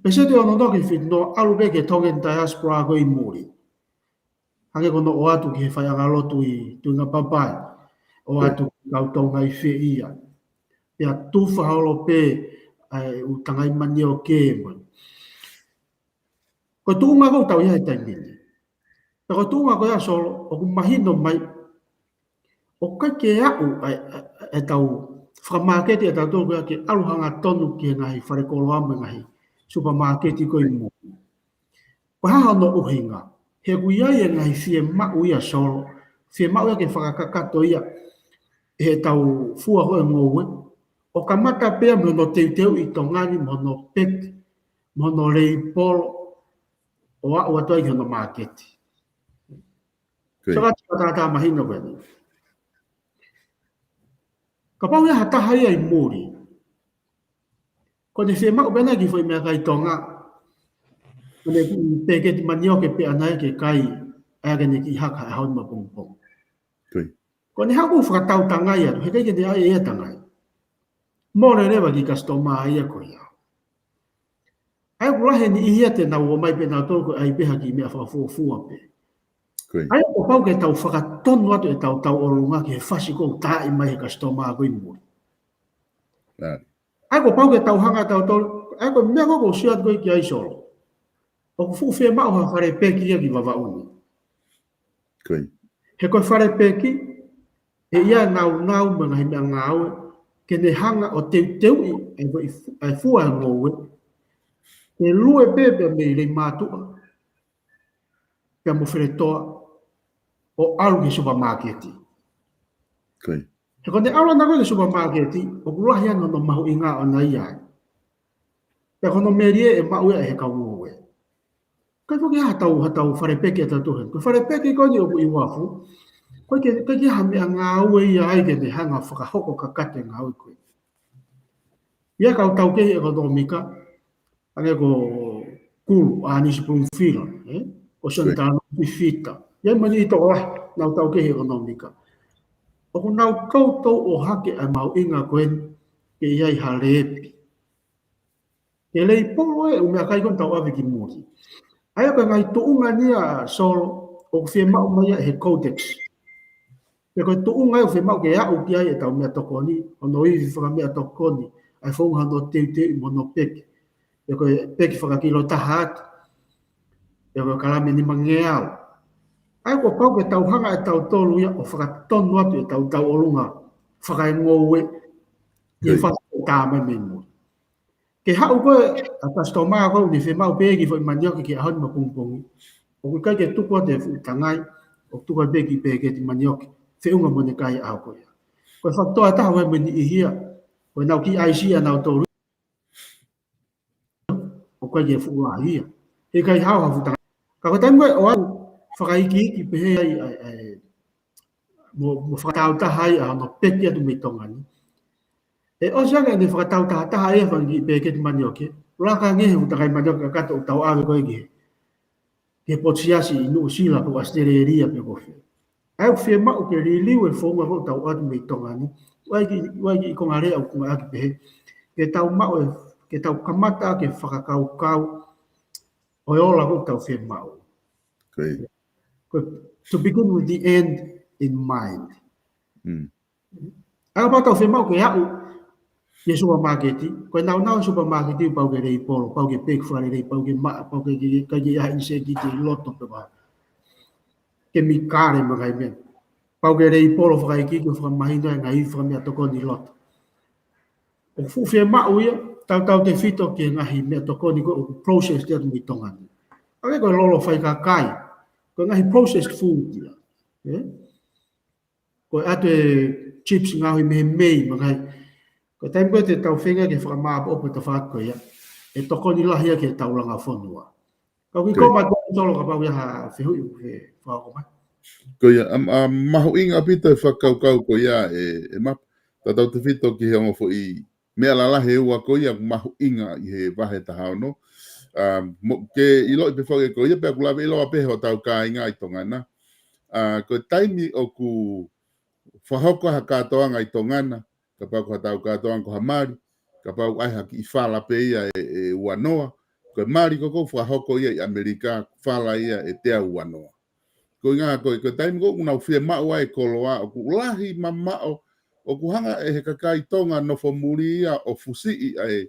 Pesete ono no ki fit no alu be ke tongen diaspora koe muri. Hake kono o atu ki he whai angalotu i tuinga papai. O atu kau tonga i whi ia. Pea tuwha holo pe u tangai mani o ke mo. Koe tuunga kou tau ia e taimini. Koe tuunga koe a solo, o ku mahino mai o kai ke au e tau whakamaketi e tau tōku ke aluhanga tonu ki ngahi wharekoloamu ngahi supermarketi ko i mo. Ko haha no uhinga, he kuiai e ngahi fie mau ia solo, fie mau ia ke whakakakato ia e tau fua hoe ngowe, o ka mata pea mono teuteu i tongani mono pek, mono rei polo, o au atua i hono marketi. So ka tā mahino koe. Ka pau ia hataha ia i muri. Ko ne whee mau bena ki whai mea kai tonga. Ko ne peke ti manio ke pe anai ke kai age ne ki haka e haun ma pongpong. Ko ne haku whakatau tangai atu, he kai ke te ai e tangai. Mōre rewa ki kastoma ia ko ia. Ai kurahe ni ihia te nau o mai pe nau tōku ai peha ki mea whafua pe. Ai ko pau ke tau whakatonu atu e tau o runga ki he whasi kou tā I mai he kastoma a koe mua. Ai ko pau ke tau hanga tau tau, ai ko mea koko siat koe ki ai solo. O ku fuku whea mao ha whare peki ia ki wawauni. He koe whare peki, e ia nau mga he mea ngāue, ke ne hanga o teu ai fua ngoue, ke lue bebe me le mātua, pia mo where toa, o alu ki supermarketi. He kone alu na koe ki supermarketi, o kulahi ano no mahu inga o na ia. Pia kono merie e mau ia e he kaungoe. Kai koe hatau whare peki ata tuhen. Koe whare peki koe ni oku I wafu, koe ki hame a ngā ue ia ai ke te hanga whakahoko kakate ngā ue koe. Ia kau tau kehi e koto mika, ane ko kulu a nisi pumwhira, o santano whiwhita. Ia mani I toko nau tau kehi e koto mika. O ku nau koutou o hake ai mau inga koen ke iai haleepi. Ke lei polo e umea kai kon tau awe ki muri. Ai ka ngai tuunga nia solo o ku whemau mai he codex. Pe koe tuunga e o whemau ke au ki ai e tau mea tokoni, o no iwi whaka mea tokoni, ai whonga no te mono peki. Pe koe peki whakakilo taha atu. Pe koe kalame ni mangeau. Ai ko pau ke tau hanga e tau tolu ia o whakatonu atu e tau olunga whakai ngoue I whakatonu tāmai me mua. Ke hau koe a kastoma koe ni whemau pegi fo I manioki ki ahoni ma pungpongi. O kui kai ke tuku ate tangai o tuku ate pegi pegi ti manioki. Whiunga mo ne kai au koe. Koe whakatoa taha wai meni I hia. Koe nau ki aisi a nau tolu. O kai ke fuua hia. He kai hau hafu tangai. Ka koe taimu koe o au whakaiki ki pehe ai mo whakatau taha ai a no peki atu me tongani. E o sianga ne whakatau taha e whangi peke ti manioki. Raka ngehe utakai manioki ka kata utau awe koe ki. Ke potsiasi I nuu sila po astereria pe kofe. Ai whee mau ke riliu e whonga ho tau atu me tongani. Wai ki I konga rea au kunga aki pehe. Ke tau mau e, ke tau kamata ke whakakau o ola ho tau whee mau. To begin with the end in mind. Ai pa tau whee mau ke au Ye supermarketi, koe nau supermarketi pau ke rei polo, pau ke pek whare rei, pau ke maa, pau ke ia inse ki te loto pe wā. Ke mi kāre makai mea. Pau ke rei polo whakai ki ke whakamahinda e ngai whakamea toko ni loto. O fuwhia mau ia, tau te whito ke ngahi mea toko ni koe o process te atu mi tongani. Ake koe lolo whai ka kai, koe ngahi processed food ia. Koe atu e chips ngahi mehe mei makai. Ko taim koe te tau whenga ke whakamāpa opo te whāko ia, e toko ni lahia ke tau langa whonua. Kau ki koma tō tolo ka pau ia ha whihui ke whāko mai. Ko ia, mahu inga pita e whakaukau ko ia e map, ta tau te whito ki he ongo fo I mea lala he ua ko ia mahu inga I he wahe taha ono. Ke ilo I pe whake ko ia, pe akulawe ilo ape ho tau ka inga I tongana. Ko taimi o ku whahoko ha katoa ngai tongana, ka pau ko tau katoa ko hamari, ka pau ai haki I whala pe ia e uanoa, ko mari ko whahoko ia I Amerika, whala ia e tea uanoa. Ko inga ko taimi ko unau whia mao ai koloa, o ku ulahi mamao, o ku hanga e he kakai tonga no whamuri ia o fusi ai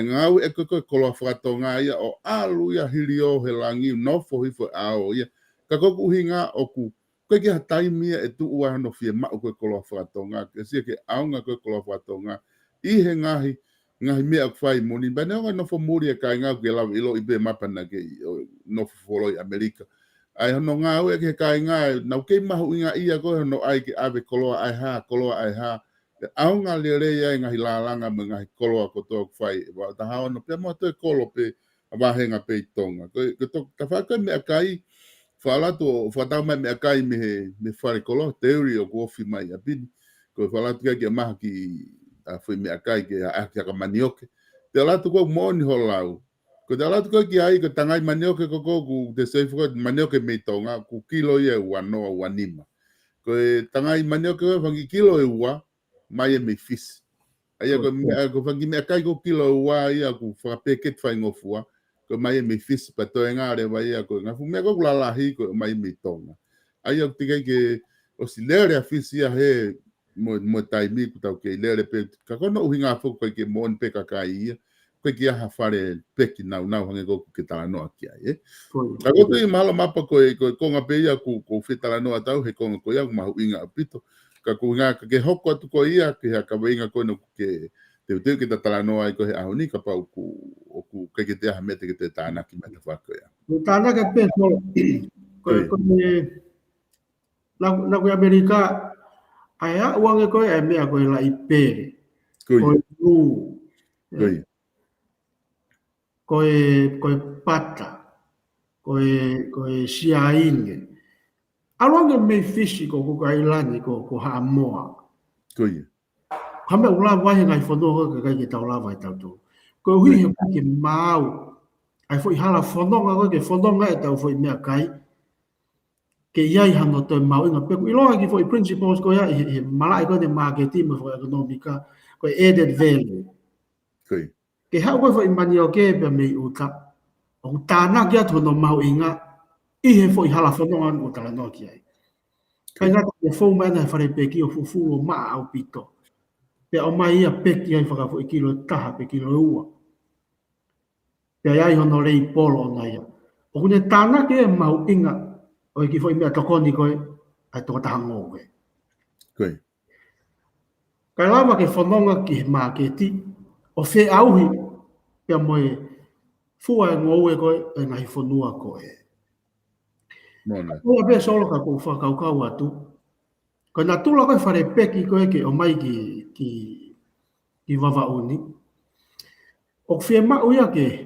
ngau e koe koloa whakatonga ia o alu ia hirio he langi nofo hifo ao ia. Ka koku hinga o ku koe ki ha taimia e tu ua no whia mao koe koloa whakatonga, ke sia ke aunga koe koloa whakatonga, I he ngahi mea kwhai moni, bane onga nofo muri e kai ngau ke lau ilo I be mapana ke nofo wholoi Amerika. Ai hono ngā ue ke kai ngā, nau kei mahu inga ia koe hono ai ke ave koloa ai ha. Aunga le rea e ngahi lalanga me ngahi koloa kotoa kwhai. Taha ono, pia mua toi kolo pe wahenga pe I tonga. Ka whaka mea kai, whalato, whatau mai mea kai me whare koloa, teori o kuofi mai a pini. Ko whalato kia kia maha ki whi mea kai ke aki aka manioke. Te alatu kua mooni ho lau. Ko te alatu koe ki ai, ko tangai manioke koko ku te seifu koe manioke mei tonga, ku kilo ia uanoa uanima. Ko tangai manioke koe whangi kilo e ua, mai e mei fisi. Aia ko whangi mea kai ko kilo e ua ia ku whakapeket whai ngofua, ko mai e mei fisi, pa toi ngāre vai ia ko ngafu mea koku lalahi ko mai e mei tonga. ai au tikai ke o si lere afisia he mo taimi ku tau ke lere pe ka kono uhinga fo ko ke mon pe ka kai ko ke ha fare pe ki nau hange go ke tala no aki ai ka go te mala mapa ko nga pe ia ku fitala no tau he ko ia ma uhinga apito ka ku nga ke hoko atu ko ia ke ka winga ko no ke te ke tala no ai ko he ahoni ka pa ku ke te ha mete ke te tana ki meta fa ko ia tana ke pe ko na ko Amerika aya uang ko e me ko la ipe ko lu ko pata ko siainge alonga me físico ko kailani ko ha moa ko kame ula wa ngai fono ko ka ke taula vai tau tu ko hui he ke mau ai foi hala fono ko ke fono ngai tau foi me kai ke iai hano te mau inga peku iloa ki foi principles ko ia he malai ko de marketing mo economica ko added value ke ha ko foi mani o ke pe me uta o tana kia tono mau inga i he foi hala fono an o tala no ki ai kai nga te fo mana fare peki o fufu o ma au pito pe o mai ia peki ai whaka foi kilo taha pe kilo ua pe ai hono rei polo na ia o kune tana ke mau inga o ki foi mea tokoni koe ai toko tahango koe. Koe. Kai lava ke whanonga ki he maa ke ti o whe auhi pia moe fua e ngou e koe e ngahi whanua koe. Mona. Koe a bea solo ka kou whakaukau atu. Koe nā tula koe whare peki koe ke o mai ki wawauni. O whea mau ia ke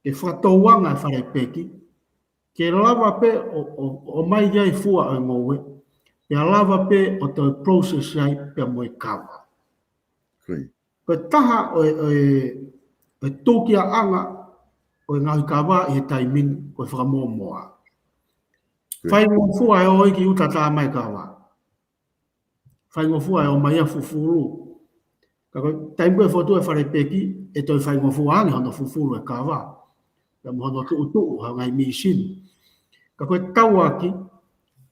whatouanga whare peki. Ke lava pe o mai iai fua e ngowe. Ke lava pe o te process iai pe moe kawa. Koe taha o tōkia anga o ngahi kawa i he taimin koe whakamoa moa. Whai ngō fua e o iki uta tā mai kawa. Whai ngō fua e o mai a fufuru. Ka koe taim koe whotu e whare peki e toi whai ngō fua angi hono fufuru e kawa. Ka mo hono tuu ha ngai misin. Ka koe tau aki,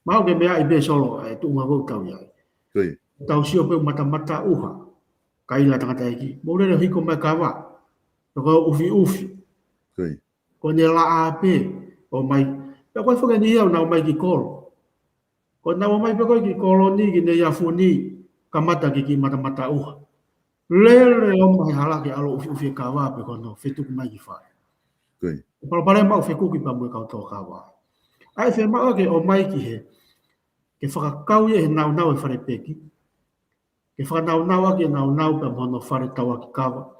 mau ke mea i be solo e tu ngā tau iai. Tau sio pe mata uha, ka ila tangata eki. Mo rere hiko mai kawa, ka koe ufi. Ko ne la ape, o mai, ka koe whaka ni iau na o mai ki kolo. Ko na o mai pe koe ki kolo ni ki ne iafu ni, ka mata ki mata uha. Lere o mai hala ki alo ufi kawa pe kono, whetuku mai ki whae. Palapare mau whekuki pa mui kau tō kawa. Ai whe maa ke o mai ki he, ke whakakau e he nau e whare peki, ke whakanau ake nau pe mono whare tau ki kawa,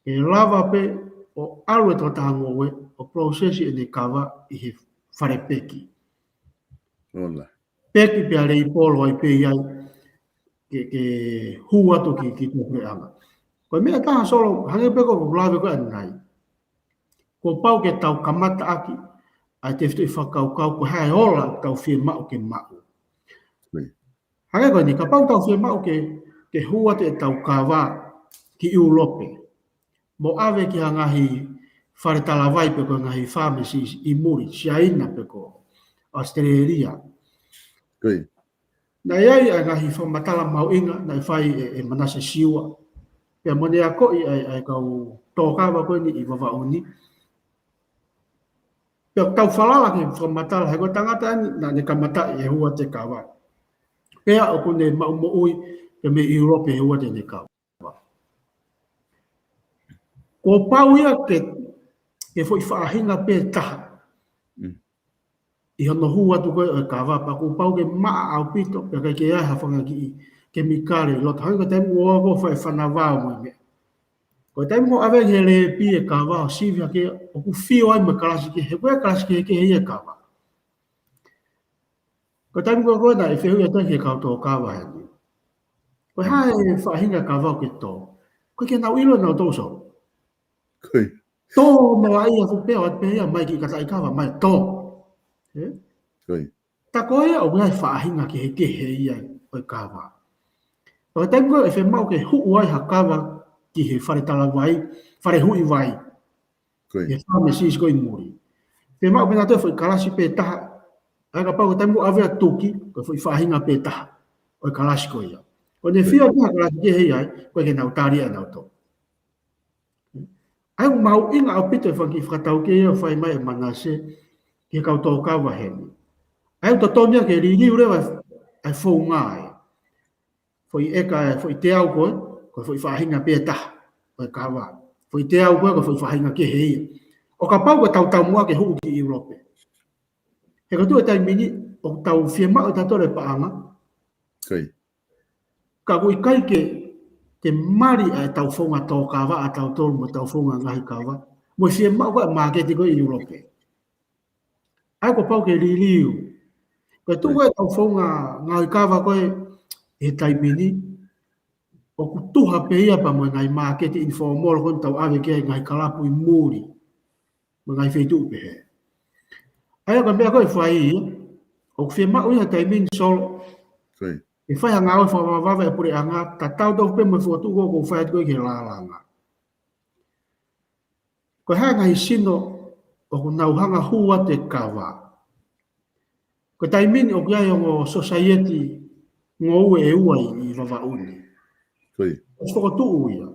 ke lava pe o alu e tō tahangoe, o prosesi e ne kawa i he whare peki. Peki pe a rei polo ai pe iai, ke hu atu ki tōpre anga. Koe mea taha solo, hange peko ko lawe koe anai. Ko pau ke tau kamata aki, ai te whitu i whakaukau ko hae ola tau whie mau ke mau. Hake koe ni, ka pau tau whie mau ke hua te tau kawa ki Urope. Mo awe ki ha ngahi whare talawai pe ko ngahi pharmacies i muri, Siaina pe ko Australia. Na iai ai ngahi whamatala mau inga, na i whai e manase siwa. Pea mone a koi ai kau tōkawa koe ni i wawauni. Pea tau whalala ki whamatala, hei ko tangata ni, na ne kamata i e hua te kawa. Pea o kone mau mo ui, pe me Europe e hua te ne kawa. Ko pau ia ke foi whaahinga pe taha. I hono hua tu koe o kawa, pa ko pau ke maa au pito, pe kai ke ai hawhanga ki kemikare, lo tahangi ko taimu o ako whai whanawao mo me. Ko taimu o awe he le pi e kawa, o sivi ake, o ku whio ai me kalasi ke, he koe kalasi ke he e kawa. Ko taimu ko koe na e whehu e tangi e kau tō kawa he ni. Ko hae whaahinga kawa o ke tō. Ko ke nau ilo nau tō so. Tō me ai a whupea o te hea mai ki kata i kawa mai tō. Ta koe o ngai whaahinga ki he ke he ia o kawa. O taimu e whe mau ke hu ai ha kawa ki he whare tala vai, whare hui vai. He whame sis koe muri. Whe mau pena te whai kalasi pe taha ai ka pau tamu ave tuki ko foi fahinga peta o kalasi ko ia ko ne fia ka kalasi ke hei ai ko ke nau tari ana to ai mau inga au pito fa ki fratau ke ia fai mai manase ke ka to ka wa he ai to tonia ke ri ure wa ai fo ngai foi eka foi te au ko foi fahinga peta o ka wa foi te au ko foi fahinga ke hei o ka pau ko tau mua ke hu ki Europe he ka tu tai mini o tau fiema o tatore pa anga Kai. ka kui kai ke mari ai tau fonga to ka wa a tau tol mo tau fonga ngai ka wa mo fiema ko market ko Europe ai ko pau ke liliu ko tu ko tau fonga ngai ka wa ko e tai mini o ku tuha pe ia pa mo ngai market informal kon tau ave ke ngai kala pu muri mo ngai feitu pe ai ko me ko fai o fiema o ia tai mini sol Kai. e fai anga o fa va va pure anga ta tau do pe mo fotu ko fai ko ke la langa ko ha ngai sino o ku nau hanga hua te kawa ko tai min o kia o society ngo e ua i lava uni Kai. o fo tu uia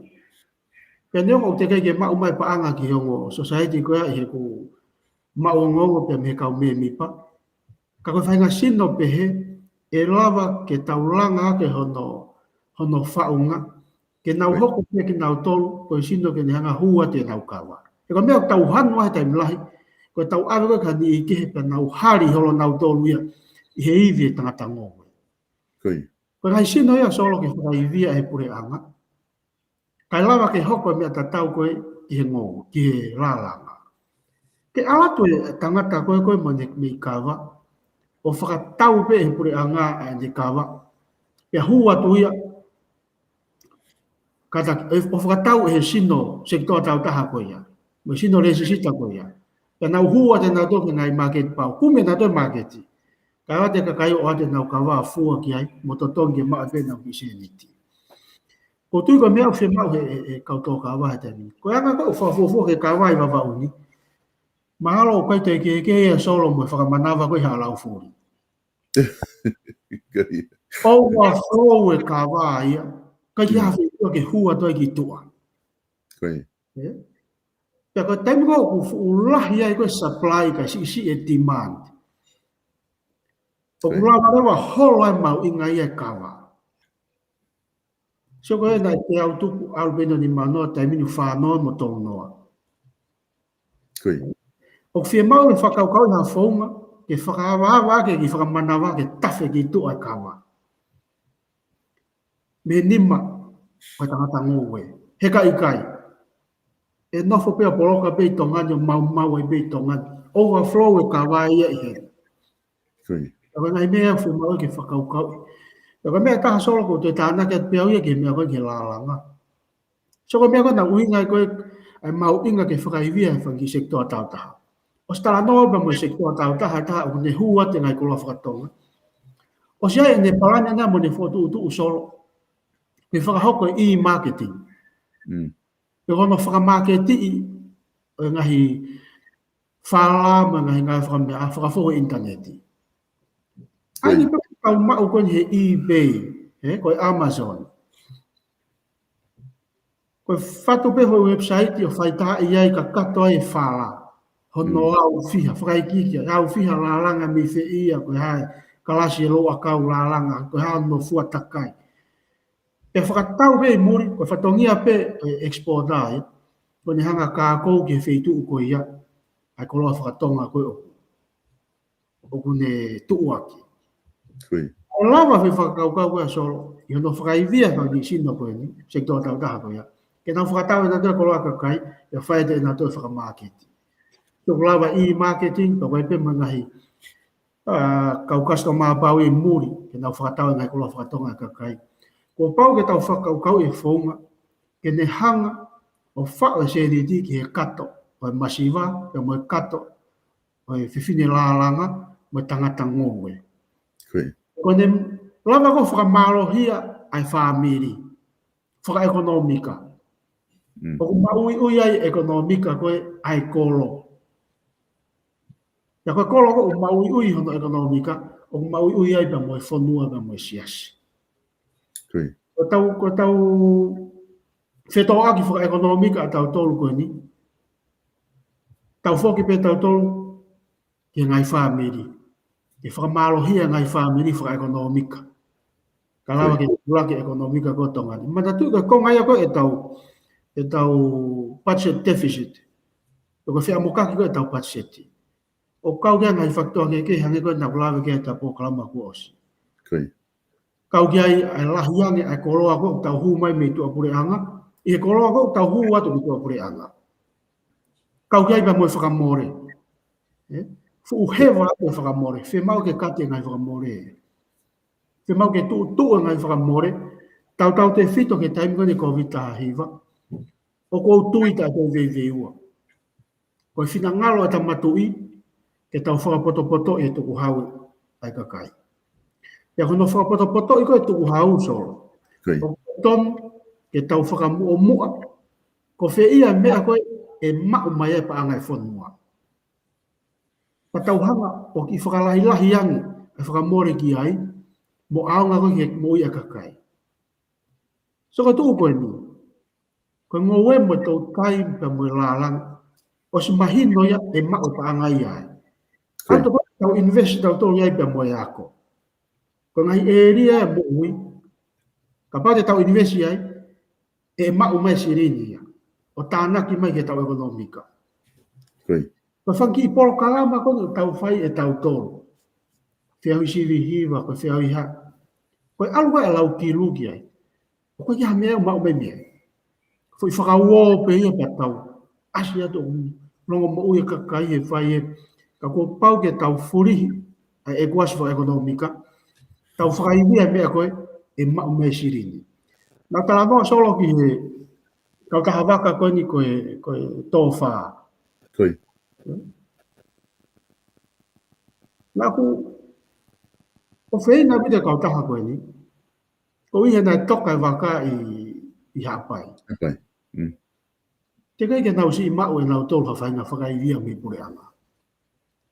pe ne o te ke ma mai pa anga ki o society ko e ku ma o ngo pe me ka me mi pa ka ko fai ngai sino pe he e lava ke taulanga ke hono faunga ke nau hoko pe ke nau tolu ko sino ke hanga hua te nau kawa e ko me tau hanu ai tai mlahi ko tau ave ko ka ni ke pe nau hari holo nau tolu ia i he iwi tanga tango Kai. ko ngai sino ia solo ke fai iwi ai pure anga kai lava ke hoko me ta tau ko i he ngo ki he lalanga ke ala tu tangata ko ko mo nek me kawa o whakatau pe he pure anga e ni kawa pe hua tu ia kata o whakatau he sino sektor tau taha ko ia mo sino le sisita ko ia pe nau hua te nau toki ngai market pau kume nau to market ka ate ka kai o ate nau kawa fua ki ai mo to tongi ma pe nau ki seniti ko tu ko me o fe mau he kauto kawa te ni ko anga ko fa fo ke kawa i baba uni mahalo ko te ke e solo mo whakamanava ko i halau furi Kai. overflow e kawa ia ka ia fe ke hua to ki tua Kai. ya ko tem ko ku ulah ia ko supply ka si e demand o kula ma holo ai mau inga ia kawa so ko na te autu albino ni mano tai minu fa no mo tono Kai. o fie mau le whakaukau na whaunga, ke whakawawa ke ki whakamanawa ke tawhe ki tu a kawa. Me nima, koe tangata ngōwe. Heka i kai. E nofo pia poroka pei tongani o mau e pei tongani. Overflow e kawa ia i he. Kai. Ako ngai mea fie mau ke whakaukau. Ako mea taha solo ko te tāna ke pia ia ke mea koe ke lalanga. So ko mea koe na uhinga koe ai mau inga ke whakaivia e whangi sektoa tau taha. O stala noa ba mo sektoa tau taha o ne hua te ngai koloa whakatonga. O sia e ne palanya nga mo ne fotu utu usolo. Ke whakahoko i marketing. Ke kono whakamarketi i ngahi whala ma ngahi whakafoko interneti. Ai ni paka kau mau koe he eBay, koe Amazon. Koe whatu pe hoi website o whaitaha i ai ka katoa e whala. Hono au fiha, whakaikikia, au fiha lalanga mi fe ia, koe hae, kalasi e loa kau lalanga, koe hae no fua takai. E whakatau pe i muri, koe whatongia pe export ai, koe ni hanga kākou ke wheitu u koe ia, ai koloa whakatonga koe oku. Oku ne tuuaki. O lava whi whakaukau koe solo, i hono whakaivia whangi sino koe ni, sektoa tau taha koe ia. Ke nau whakatau e natua koloa kakai, e whaete e natua whakamarketi. So lava e-marketing, ka koe pe mangahi, kau customer pau e muri, ke nau whakatau ngai koloa whakatonga kakai. Ko pau ke tau whakaukau e whaunga, ke ne hanga o whaka se riti ki he kato, o e masiva, o e kato, o e whiwhine lalanga, o e tangata ngōwe. Ko ne lava ko whakamarohia ai whamiri, whaka-ekonomika. O ku maui ui ai ekonomika koe ai kolo. Ya ko kolo ko maui ui hono ekonomika, o maui ui ai pa mo fonua pa mo siasi. Ko tau feto aki fo ekonomika tau tolu ko ni. Tau foki pe tau tolu ke ngai family. Ke whakamalohia ngai family fo ekonomika. Kalawa ke tulaki ekonomika ko tonga. Mata tu ko ngai ko e tau budget deficit. Ko fia mokaki ko e tau budget. O kau kia ngai faktor ke hange ko na kulawe ke ta po kalama ko osi. Kau kia ai lahiange ai koloa ko tau hu mai me tu apure anga. I koloa ko tau hu atu tu apure anga. Kau kia pa mo whakamore. Fu hewa e whakamore. Fe mau ke kate ngai whakamore. Fe mau ke tu ngai whakamore. Tau te fito ke taimi ko ni COVID ta hiva. O ko tui ta te veiveua. Ko fina ngalo ata matui ke tau whakapoto e tuku hau ai kakai. Ya kono whakapoto i ko e tuku hau solo. O ton ke tau whakamu o mua. Ko fe ia mea koe e mau mai e pa angai whanua. Pa tau hanga o ki whakalahi angi e whakamore ki ai mo aunga koe ke mo ia kakai. So ka tuu koe ni. Koe ngoe mo tau kai pa mo lalang o si mahino ia e mau pa angai ai. Anto koe tau invest tau tau iai pa mo e ako. Koe ngai area e mo ui. Kapate tau invest iai e mau mai sirini ia. O tānaki mai ke tau ekonomika. Koe whanki i polo kalama koe tau whai e tau tolu. Whiau isi hiwa, koe whiau iha. Koe alua e lau ki luki ai. Koe ia mea mau mai mea. Foi whakauo pe ia pa tau. Asi ato longo mo ui kakai e whai e. Ka ko pau ke tau furihi e kuasi fo ekonomika. Tau whakaiwia mea koe e mau mai sirini. Nā tala noa solo ki he kau taha waka koe ni koe tō whaa. Nā ku o whaina pite kau taha koe ni. Ko ihe nai toka waka i hapai. Te kai ke nau si i mau e nau tōlu hawhainga whakaiwia mi pure anga.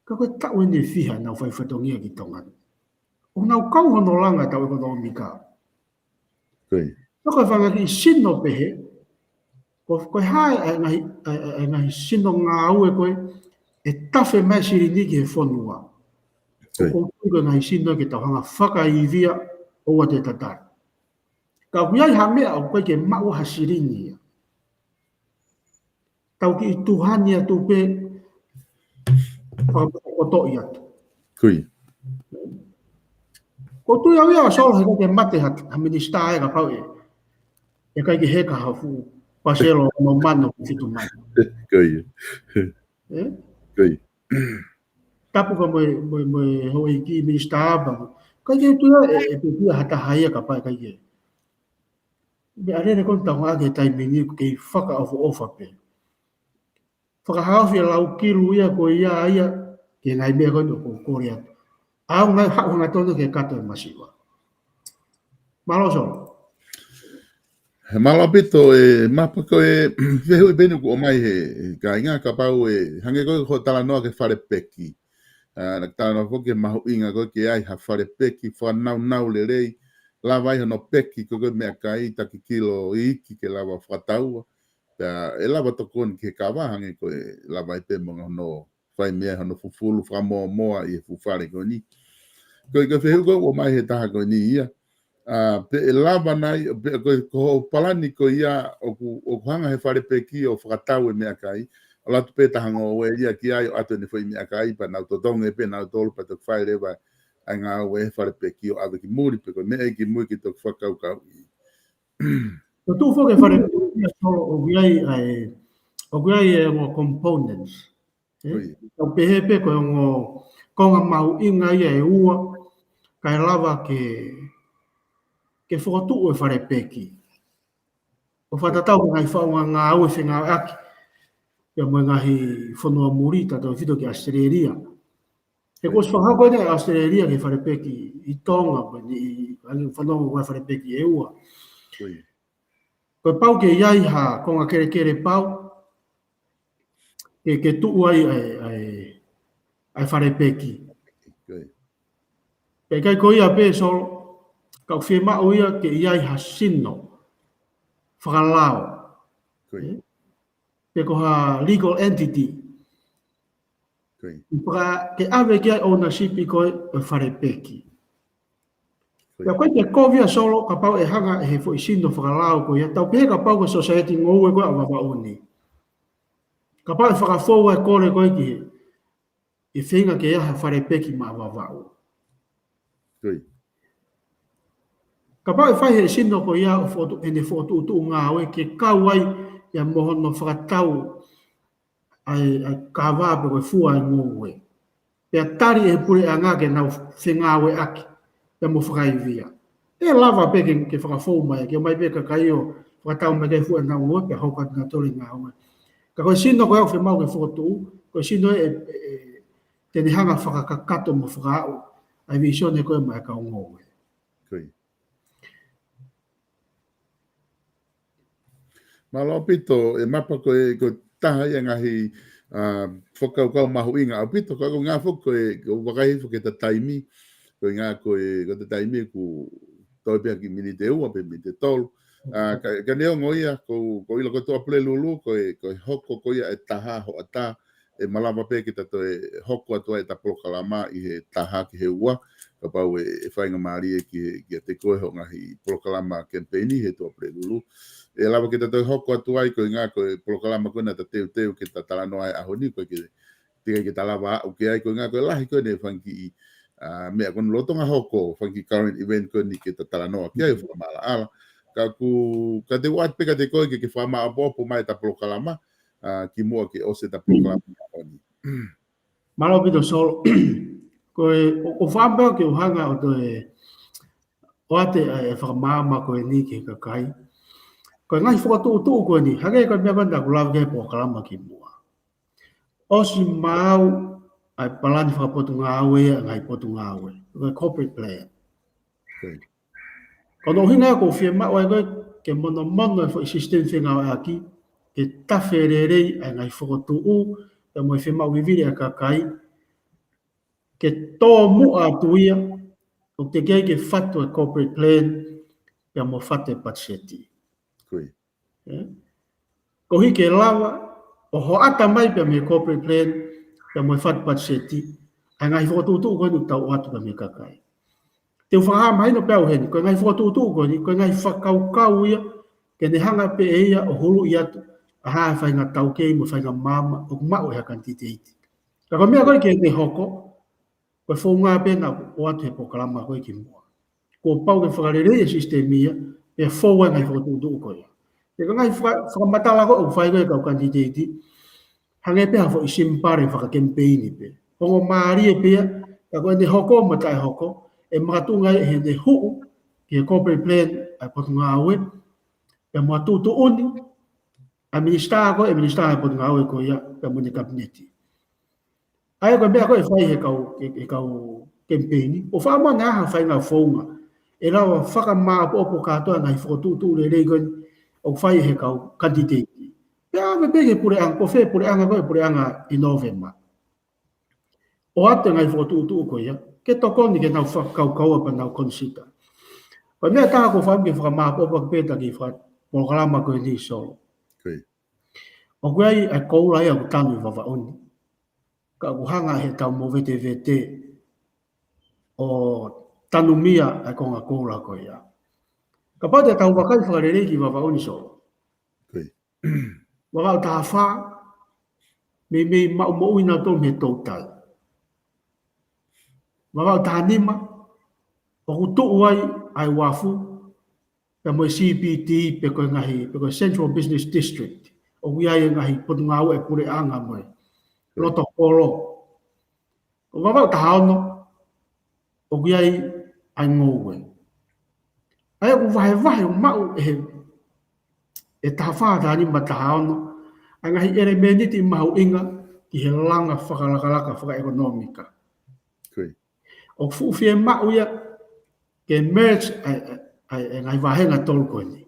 Ka koe tau e ne whiha nau whai whatongia ki tongan. O nau kau hono langa tau ekonomika. Koe whanga ki sino pehe. Koe hae e ngahi sino ngā ue koe. E tawhe mai sirini ki he whanua. Ko koe ngahi sino ki tau hanga whakaiwia o te tatari. Ka kuiai ha mea o koe ke mau ha sirini. Tau ki i tuhani atu pe whakotoi atu. Ko tui au ia solo he ke mate ha minister e ka pau e. E kai ki heka hafu paselo no mano ki fitu mai. Tapu ka mo hoi ki minister aba. Kai ki tui e pia hata haia ka pai kai ki. Me arere kon tau ake taimini ke whaka ofa pe. Whakahawhi lau kiru ia ko ia ke ngai mea koe ko kore atu. Au ngai hau ngā tono ke kato e masiwa. Maloso. He malapito e mapa koe vehu i benu ko o mai he ka inga ka pau e hange koe ko tala noa ke whare peki. Nak tala noa koe ke mahu inga koe ke ai ha whare peki whanau le rei. Lava iho no peki koe mea kai taki kilo i iki ke lava whataua. E lava tokoni ke kawa hange koe lava i pēmonga no whai mea no fufulu whamoa moa i e fufare koe ni. Koe ka whehu koe o mai he taha koe ni ia. Pe e lava nai, ko palani koe ia o hanga he whare peki o whakatau e mea kai. O latu pe tahanga o e ia ki ai o ato ni whai mea kai pa nau totonga e pe nau tolu pa tok whai rewa ai ngā o e whare peki o awe ki muri pe koe mea e ki mui ki tok whakau kau. Ko tu whake whare peki o guai e mo components. O pehe pe koe o konga mau inga ia e ua kai lava ke whakatu e whare peki. O whatatau ngai whaunga ngā au e whenga aki. Ia mo ngahi whanua murita tau whito ki Australia. He kos whakau koe ne Australia ke whare peki i Tonga, i whanau ngai whare peki e ua. Koe pau ke iai ha konga kere pau, ke tuu ai ai whare peki. Koi. Pe kai ko ia pe solo, kau whi mao ia ke iai hasino, whakalao. Koi. Pe ko ha legal entity, Koi. ke ave kia ownership i koe o whare peki. Koi. Ia koe te kovia solo ka pau e hanga e he fo isino whakalao koe ia, tau pe ka pau ko society ngou e koe a wawauni. Ka pau e whakafou e kore koe ki he, i whinga ke ia ha whare peki ma wawau. Koi. Ka pau e whai he sino ko ia o foto, ene foto utu ngā oe ke kauai ia mohono whakatau ai kawa pe koe fua i ngou e. Pea tari e pure a ngā ke nau whinga oe aki. Ia mo whakaivia. E lava pe ke whakafou mai, ke mai pe ka kai o whakatau mai kai fua na ua, pe hauka na tori ngā ua. Ka koe sino koe au whemau ke whakatu, koe sino teni hanga whakakakato mo whakau, ai visione koe mai ka ngō. Koi. Malo pito, e mapa koe taha ia ngahi whakaukau mahu inga. Au pito, koe ngā whako e wakahi whake ta taimi, koe ngā koe ta taimi ku toi pia ki mini te ua, pe mini te tolu. Ka neo ngoia, ko ilo koe toa pule lulu, koe hoko koe e taha ho ata, e malama pe ki tato e hoko atua e tapolo kalama i he taha ki he ua, ka pau e whainga maari e ki te koe ho ngahi polokalama campaigni he toa pule lulu. E lava ki tato e hoko atua i koe ngā koe polokalama koe na ta teu ki ta talanoa e ahoni, koe ki ta lava au ke ai koe ngā koe lahi koe ne whanki i mea kono lotonga hoko, whanki current event koe ni ki ta talanoa ki ai whamala ala. Ka te wat peka te koe ke whama apopo mai ta polokalama, ki mua ke ose ta polokalama ahoni. Malo pito solo, koe o whamba ke o hanga o to o ate e whakamama koe ni ke kakai. Koe ngai whakatu koe ni, hake koe mea kanda ku lau ke polokalama ki mua. Osi mau ai palani whakapotu ngā aue ngai potu ngā aue. Koe corporate plan. Kono hinga ko whia mao ai koe ke mono e wha system whenga o aki, ke tawhererei ai ngai whakatu u, e moi whia mao viviri a kakai, ke tō mua atuia, o te kei ke whatu e corporate plan, ke mo whatu e patseti. Ko hi ke lawa, o ho ata mai pe me corporate plan, pe mo whatu patseti, ai ngai whakatu u koe nu tau atu pe me kakai. Te whaha mai no pēo heni, koe ngai whakatu koe ni, koe ngai whakaukau ia, ke ne hanga pe e ia o hulu i atu, a haa whainga tau kei mo whainga mama, o mao e hakan tite iti. Ka koe mea koe ke te hoko, koe whaunga pēna o atu he pokalama koe ki mua. Ko pau ke whakarere e sistemia, e whaua ngai whakatu koe ia. Te ka ngai whakamatala koe o whainga e kau kan tite iti, hange pe hafo i simpare whakakempeini pe. Hongo maari e pia, ka koe ne hoko ma tai hoko, e makatunga e he ne huu ki e corporate plan ai potu ngā aue, e mua tūtu uni, a minister ko e minister ai potu ngā aue ko ia, e mune kabineti. Ai koe mea koe e whai he kau campaigni, o whaamua ngā ha whai ngā whaunga, e rawa whakamā opo katoa ngai whakatūtu le reigoni, o whai he kau kandidati. Pea me peke pure anga, ko whee pure anga koe pure anga i November. O ate ngai whakatūtu ko ia, ke tokoni ke nau whakaukau apa nau consider. Koe mea taha ko whaam ke whakamāpa opa pēta ki whakapolokalama koe ni solo. O koe ai ai koura ia ku tanu i wawaoni. Ka ku hanga he tau mo vete o tanu mia ai konga koura koe ia. Ka pate tau wakai whakarere ki wawaoni solo. Wakau taha wha, me mau mo uina tō me tōtai. Wakau taha nima, o kutu uai ai wafu, pe moe CBD, pe koe ngahi, pe koe Central Business District, o wiai ngahi potu ngau e pure anga moe, loto koro. O wakau taha ono, o wiai ai ngōwe. Ai aku vahe o mau e taha whaa taha nima taha ono, ai ngahi ere meniti mahu inga, ki he langa whakalakalaka whakaekonomika. O fuwhie mau ia, ke merge ai ngai wahenga tolko ni.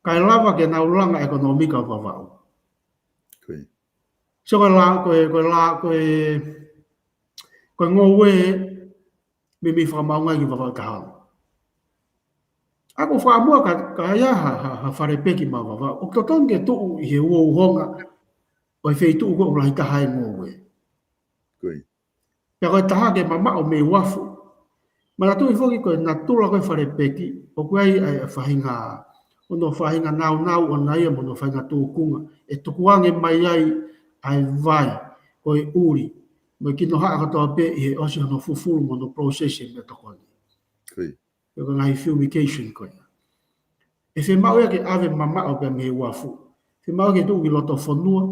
Kai lava ke nau langa ekonomika o wawau. so ko ngowe mi fa maunga ki va ka ako fa mo ka ya ha fare peki ma va o to tonge tu he wo honga o fe tu ko la ta hai ngowe Koi. ya ko ta ke mama o me wafu ma tu fo ki ko na tu la ko fare peki o ko ai fa hinga ono fa hinga nau ona ia mo no fa nga tu kunga e tu kuange mai ai vai ko uri mo ki no ha ka to pe e o si no fufu mo no processing me to ko Koi. ko ngai fumigation ko e fe mau ke ave mama o be me wafu fe mau ke tu ki loto fonua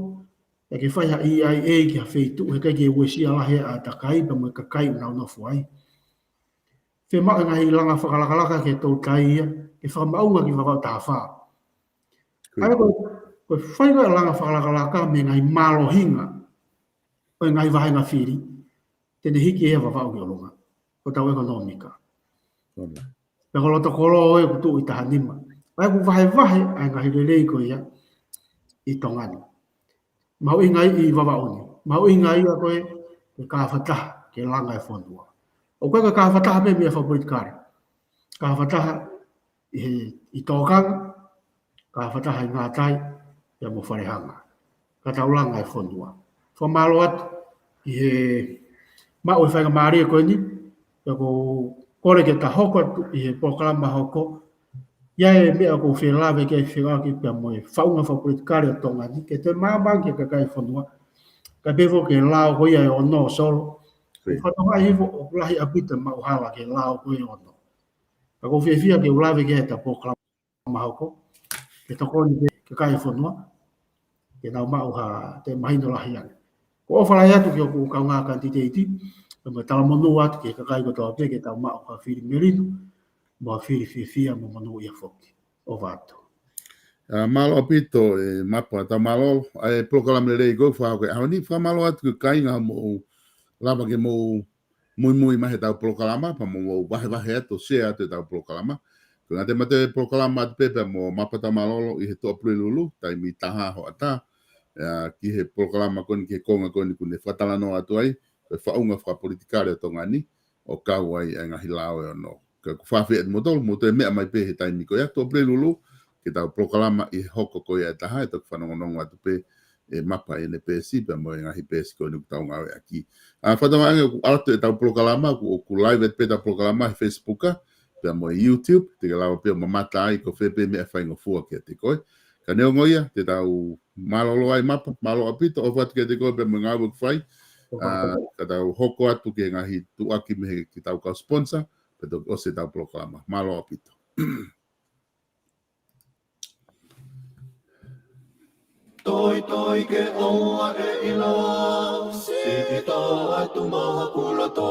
e ke fai ai ai ki fe tu e ke wesi ala he a takai ba mo ka kai na no fuai fe mau ngai langa whakalaka ke tau kai ke fa mau ki va ta fa ai ko fai ga langa whakalaka me ngai malo hinga o ngai vai na firi te hiki e va va o longa ko tau economica Pero lo tokolo e kutu i tahanima. Ai ku vai ai ngahi lelei ko ia i tongani. Mau ingai i wawaoni. Mau ingai a koe ke kawhataha ke langa e whondua. O koe ka kawhataha me mea whapolitikari. Kawhataha i tōkanga, kawhataha i ngātai ia mo wharehanga. Ka tau langa e whondua. Whamalo atu i he mau e whainga maari e koe ni. Ia ko kore ke ta hoko atu i he pokalama hoko. Ia e mea ko whelawe ke whenga ki pia moe whaunga whapolitikari o tonga ni. Ke te māmangi ka kai whanua. Ka bevo ke lao ko ia e ono solo. Whanua hivo o lahi apita mauhala ke lao ko ia ono. Ka ko whiawhia ke ulawe ke he ta pokalama hoko. Ke tokoni ke kai whanua. Ke nau mauha te mahino lahi ane. Ko ofalai atu ki o ku kaunga kantiteiti. Me tala monu atu ke kakai ko tau ke tau mao ka whiri merinu. Mo whiri whiwhia mo monu ia whoki. O vato. Malo apito e mapa ta malo e program le rei go fa ko ani fa malo atu kai nga mo lava ke mo muy mai ta proclama pa mo vai atu se atu ta proclama ko na te mate proclama te pe mo mapa ta malo i he to lulu tai mi taha ho ata ki he proclama kon ke konga kon ku ne fatala no atu ai e fa unga fra politikare to ngani o ka wai nga hilao no ka fa fe mo te me mai pe he tai mi ko ya to lulu ke tau proclama i hoko ko ia taha e toku whanongonongo atu pe e mapa e ne pēsi pe mo e ngahi pēsi ko ni tau ngawe aki. Whatamange ku alatu e tau proclama ku live et pe tau proclama i Facebooka pe mo e YouTube te lawa pe mo mata ai ko whepe mea whaingo fua ke te koe. Ka neo ngoia te tau malolo ai mapa, malo apito o whatu ke te koe pe mo ngawe ku whai. Ka tau hoko atu ke ngahi tuaki mehe ki tau kau sponsor pe toku ose tau proclama. Malo apito. Toi ke oa e ilo, siki tō atu maha kula tō.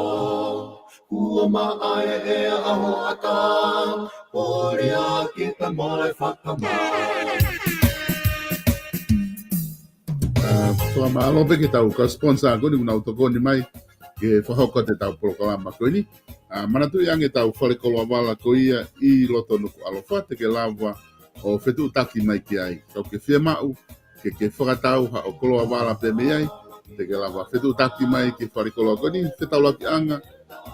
Kua maae e aho ata, ori a kita mai whakamai. Malo pe ke tau ka sponsor ko ni una autokoni mai ke whahoko te tau proklama ko ni. Manatu iange tau wharekolo wala ko ia i loto nuku alofa te ke lava o whetu taki mai ki ai. Kau ke whia mau ke whakatau ha o koloa wala pe me ai, te ke lawa whetu taki mai ke wharekolo ko ni, whetau laki anga,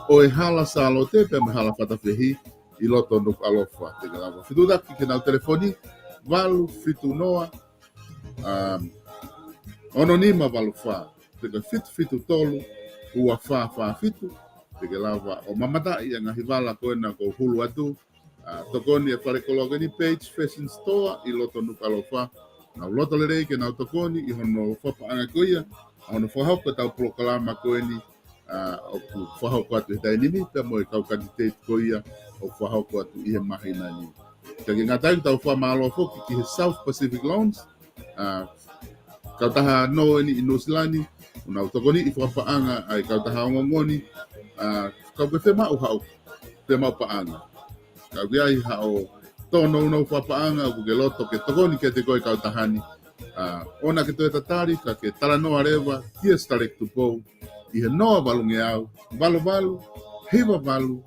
o e hala sa alo te pe me hala whatawhihi i loto nuku alofa. Te ke lawa whetu taki ke nau telefoni, walu whitu noa, ono nima walu wha, te ke whitu tolu, ua wha whitu, te ke lawa o mamata i anga hiwala koe na ko hulu atu, tokoni e wharekolo ko ni page fashion store i loto nuku alofa, na loto le rei ke na tokoni i hono whapaanga koia, hono whahauka tau proklama koe ni o ku whahauka atu he tainimi, pe mo e kau kandidate koia o whahauka atu i he mahina ni. Ka ke ngā tau tau whamalo foki ki he South Pacific Loans, kau taha no ni i Nosilani, una tokoni i whapaanga ai kau taha ongongoni, kau ke whemau hau, whemau paanga. Kau ke ai hao tono no whapaanga ku ke loto ke tokoni ke te koe kau tahani. Ona ke toe tatari ka ke tala noa rewa kia starek tu pou. I he noa valunge au, valu, hiva valu.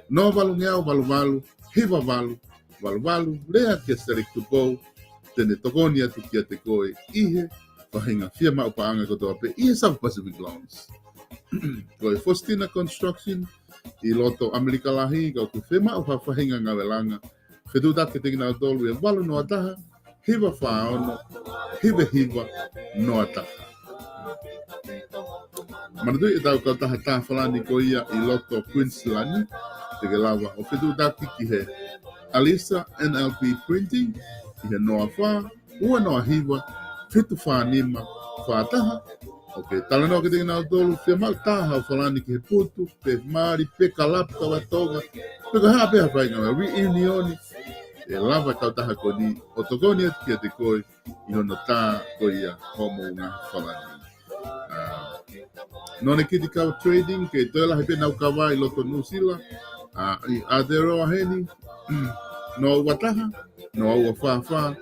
Noa valunge au, valu, hiva valu, rea kia starek tu pou. Tene tokoni atu kia te koe ihe whahinga fia mau paanga kotoa pe i South Pacific Lounge. Ko e Faustina Construction i loto Amerika lahi ka ku fe mau whahinga ngawelanga. Fedu dake te kina tolu e walu no ataha, hiva whaono, hiva no ataha. Manatui e tau kau taha tāwhalani ko ia i loto Queenslandi, te ke lawa o fedu dake ki he Alisa NLP Printing, ki he noa wha, ua noa hiva, fitu whanima, whataha. Ok, tala noa ke te kina tolu, whia mau taha o whalani ki he putu, pe mari, pe kalapa watoga, pe ka haa peha whainga, reunioni, e lava kau taha ko ni, o tokoni atu kia te koe, i hono tā ko ia homo ngā whalani. None kiti kau trading, ke toela hepe nau kawa i loto Nusila, i Aotearoa heni, no wataha, no aua whawha,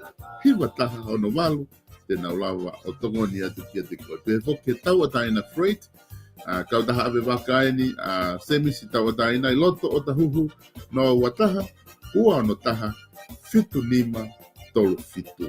hi wataha o no walu, te nau lawa o tokoni atu kia te koe. Pe fok ke tau ataina freight, kau taha ave wakaeni, semisi tau ataina i loto o tahuhu, no wataha, ua no taha, fitu lima, tolu fitu.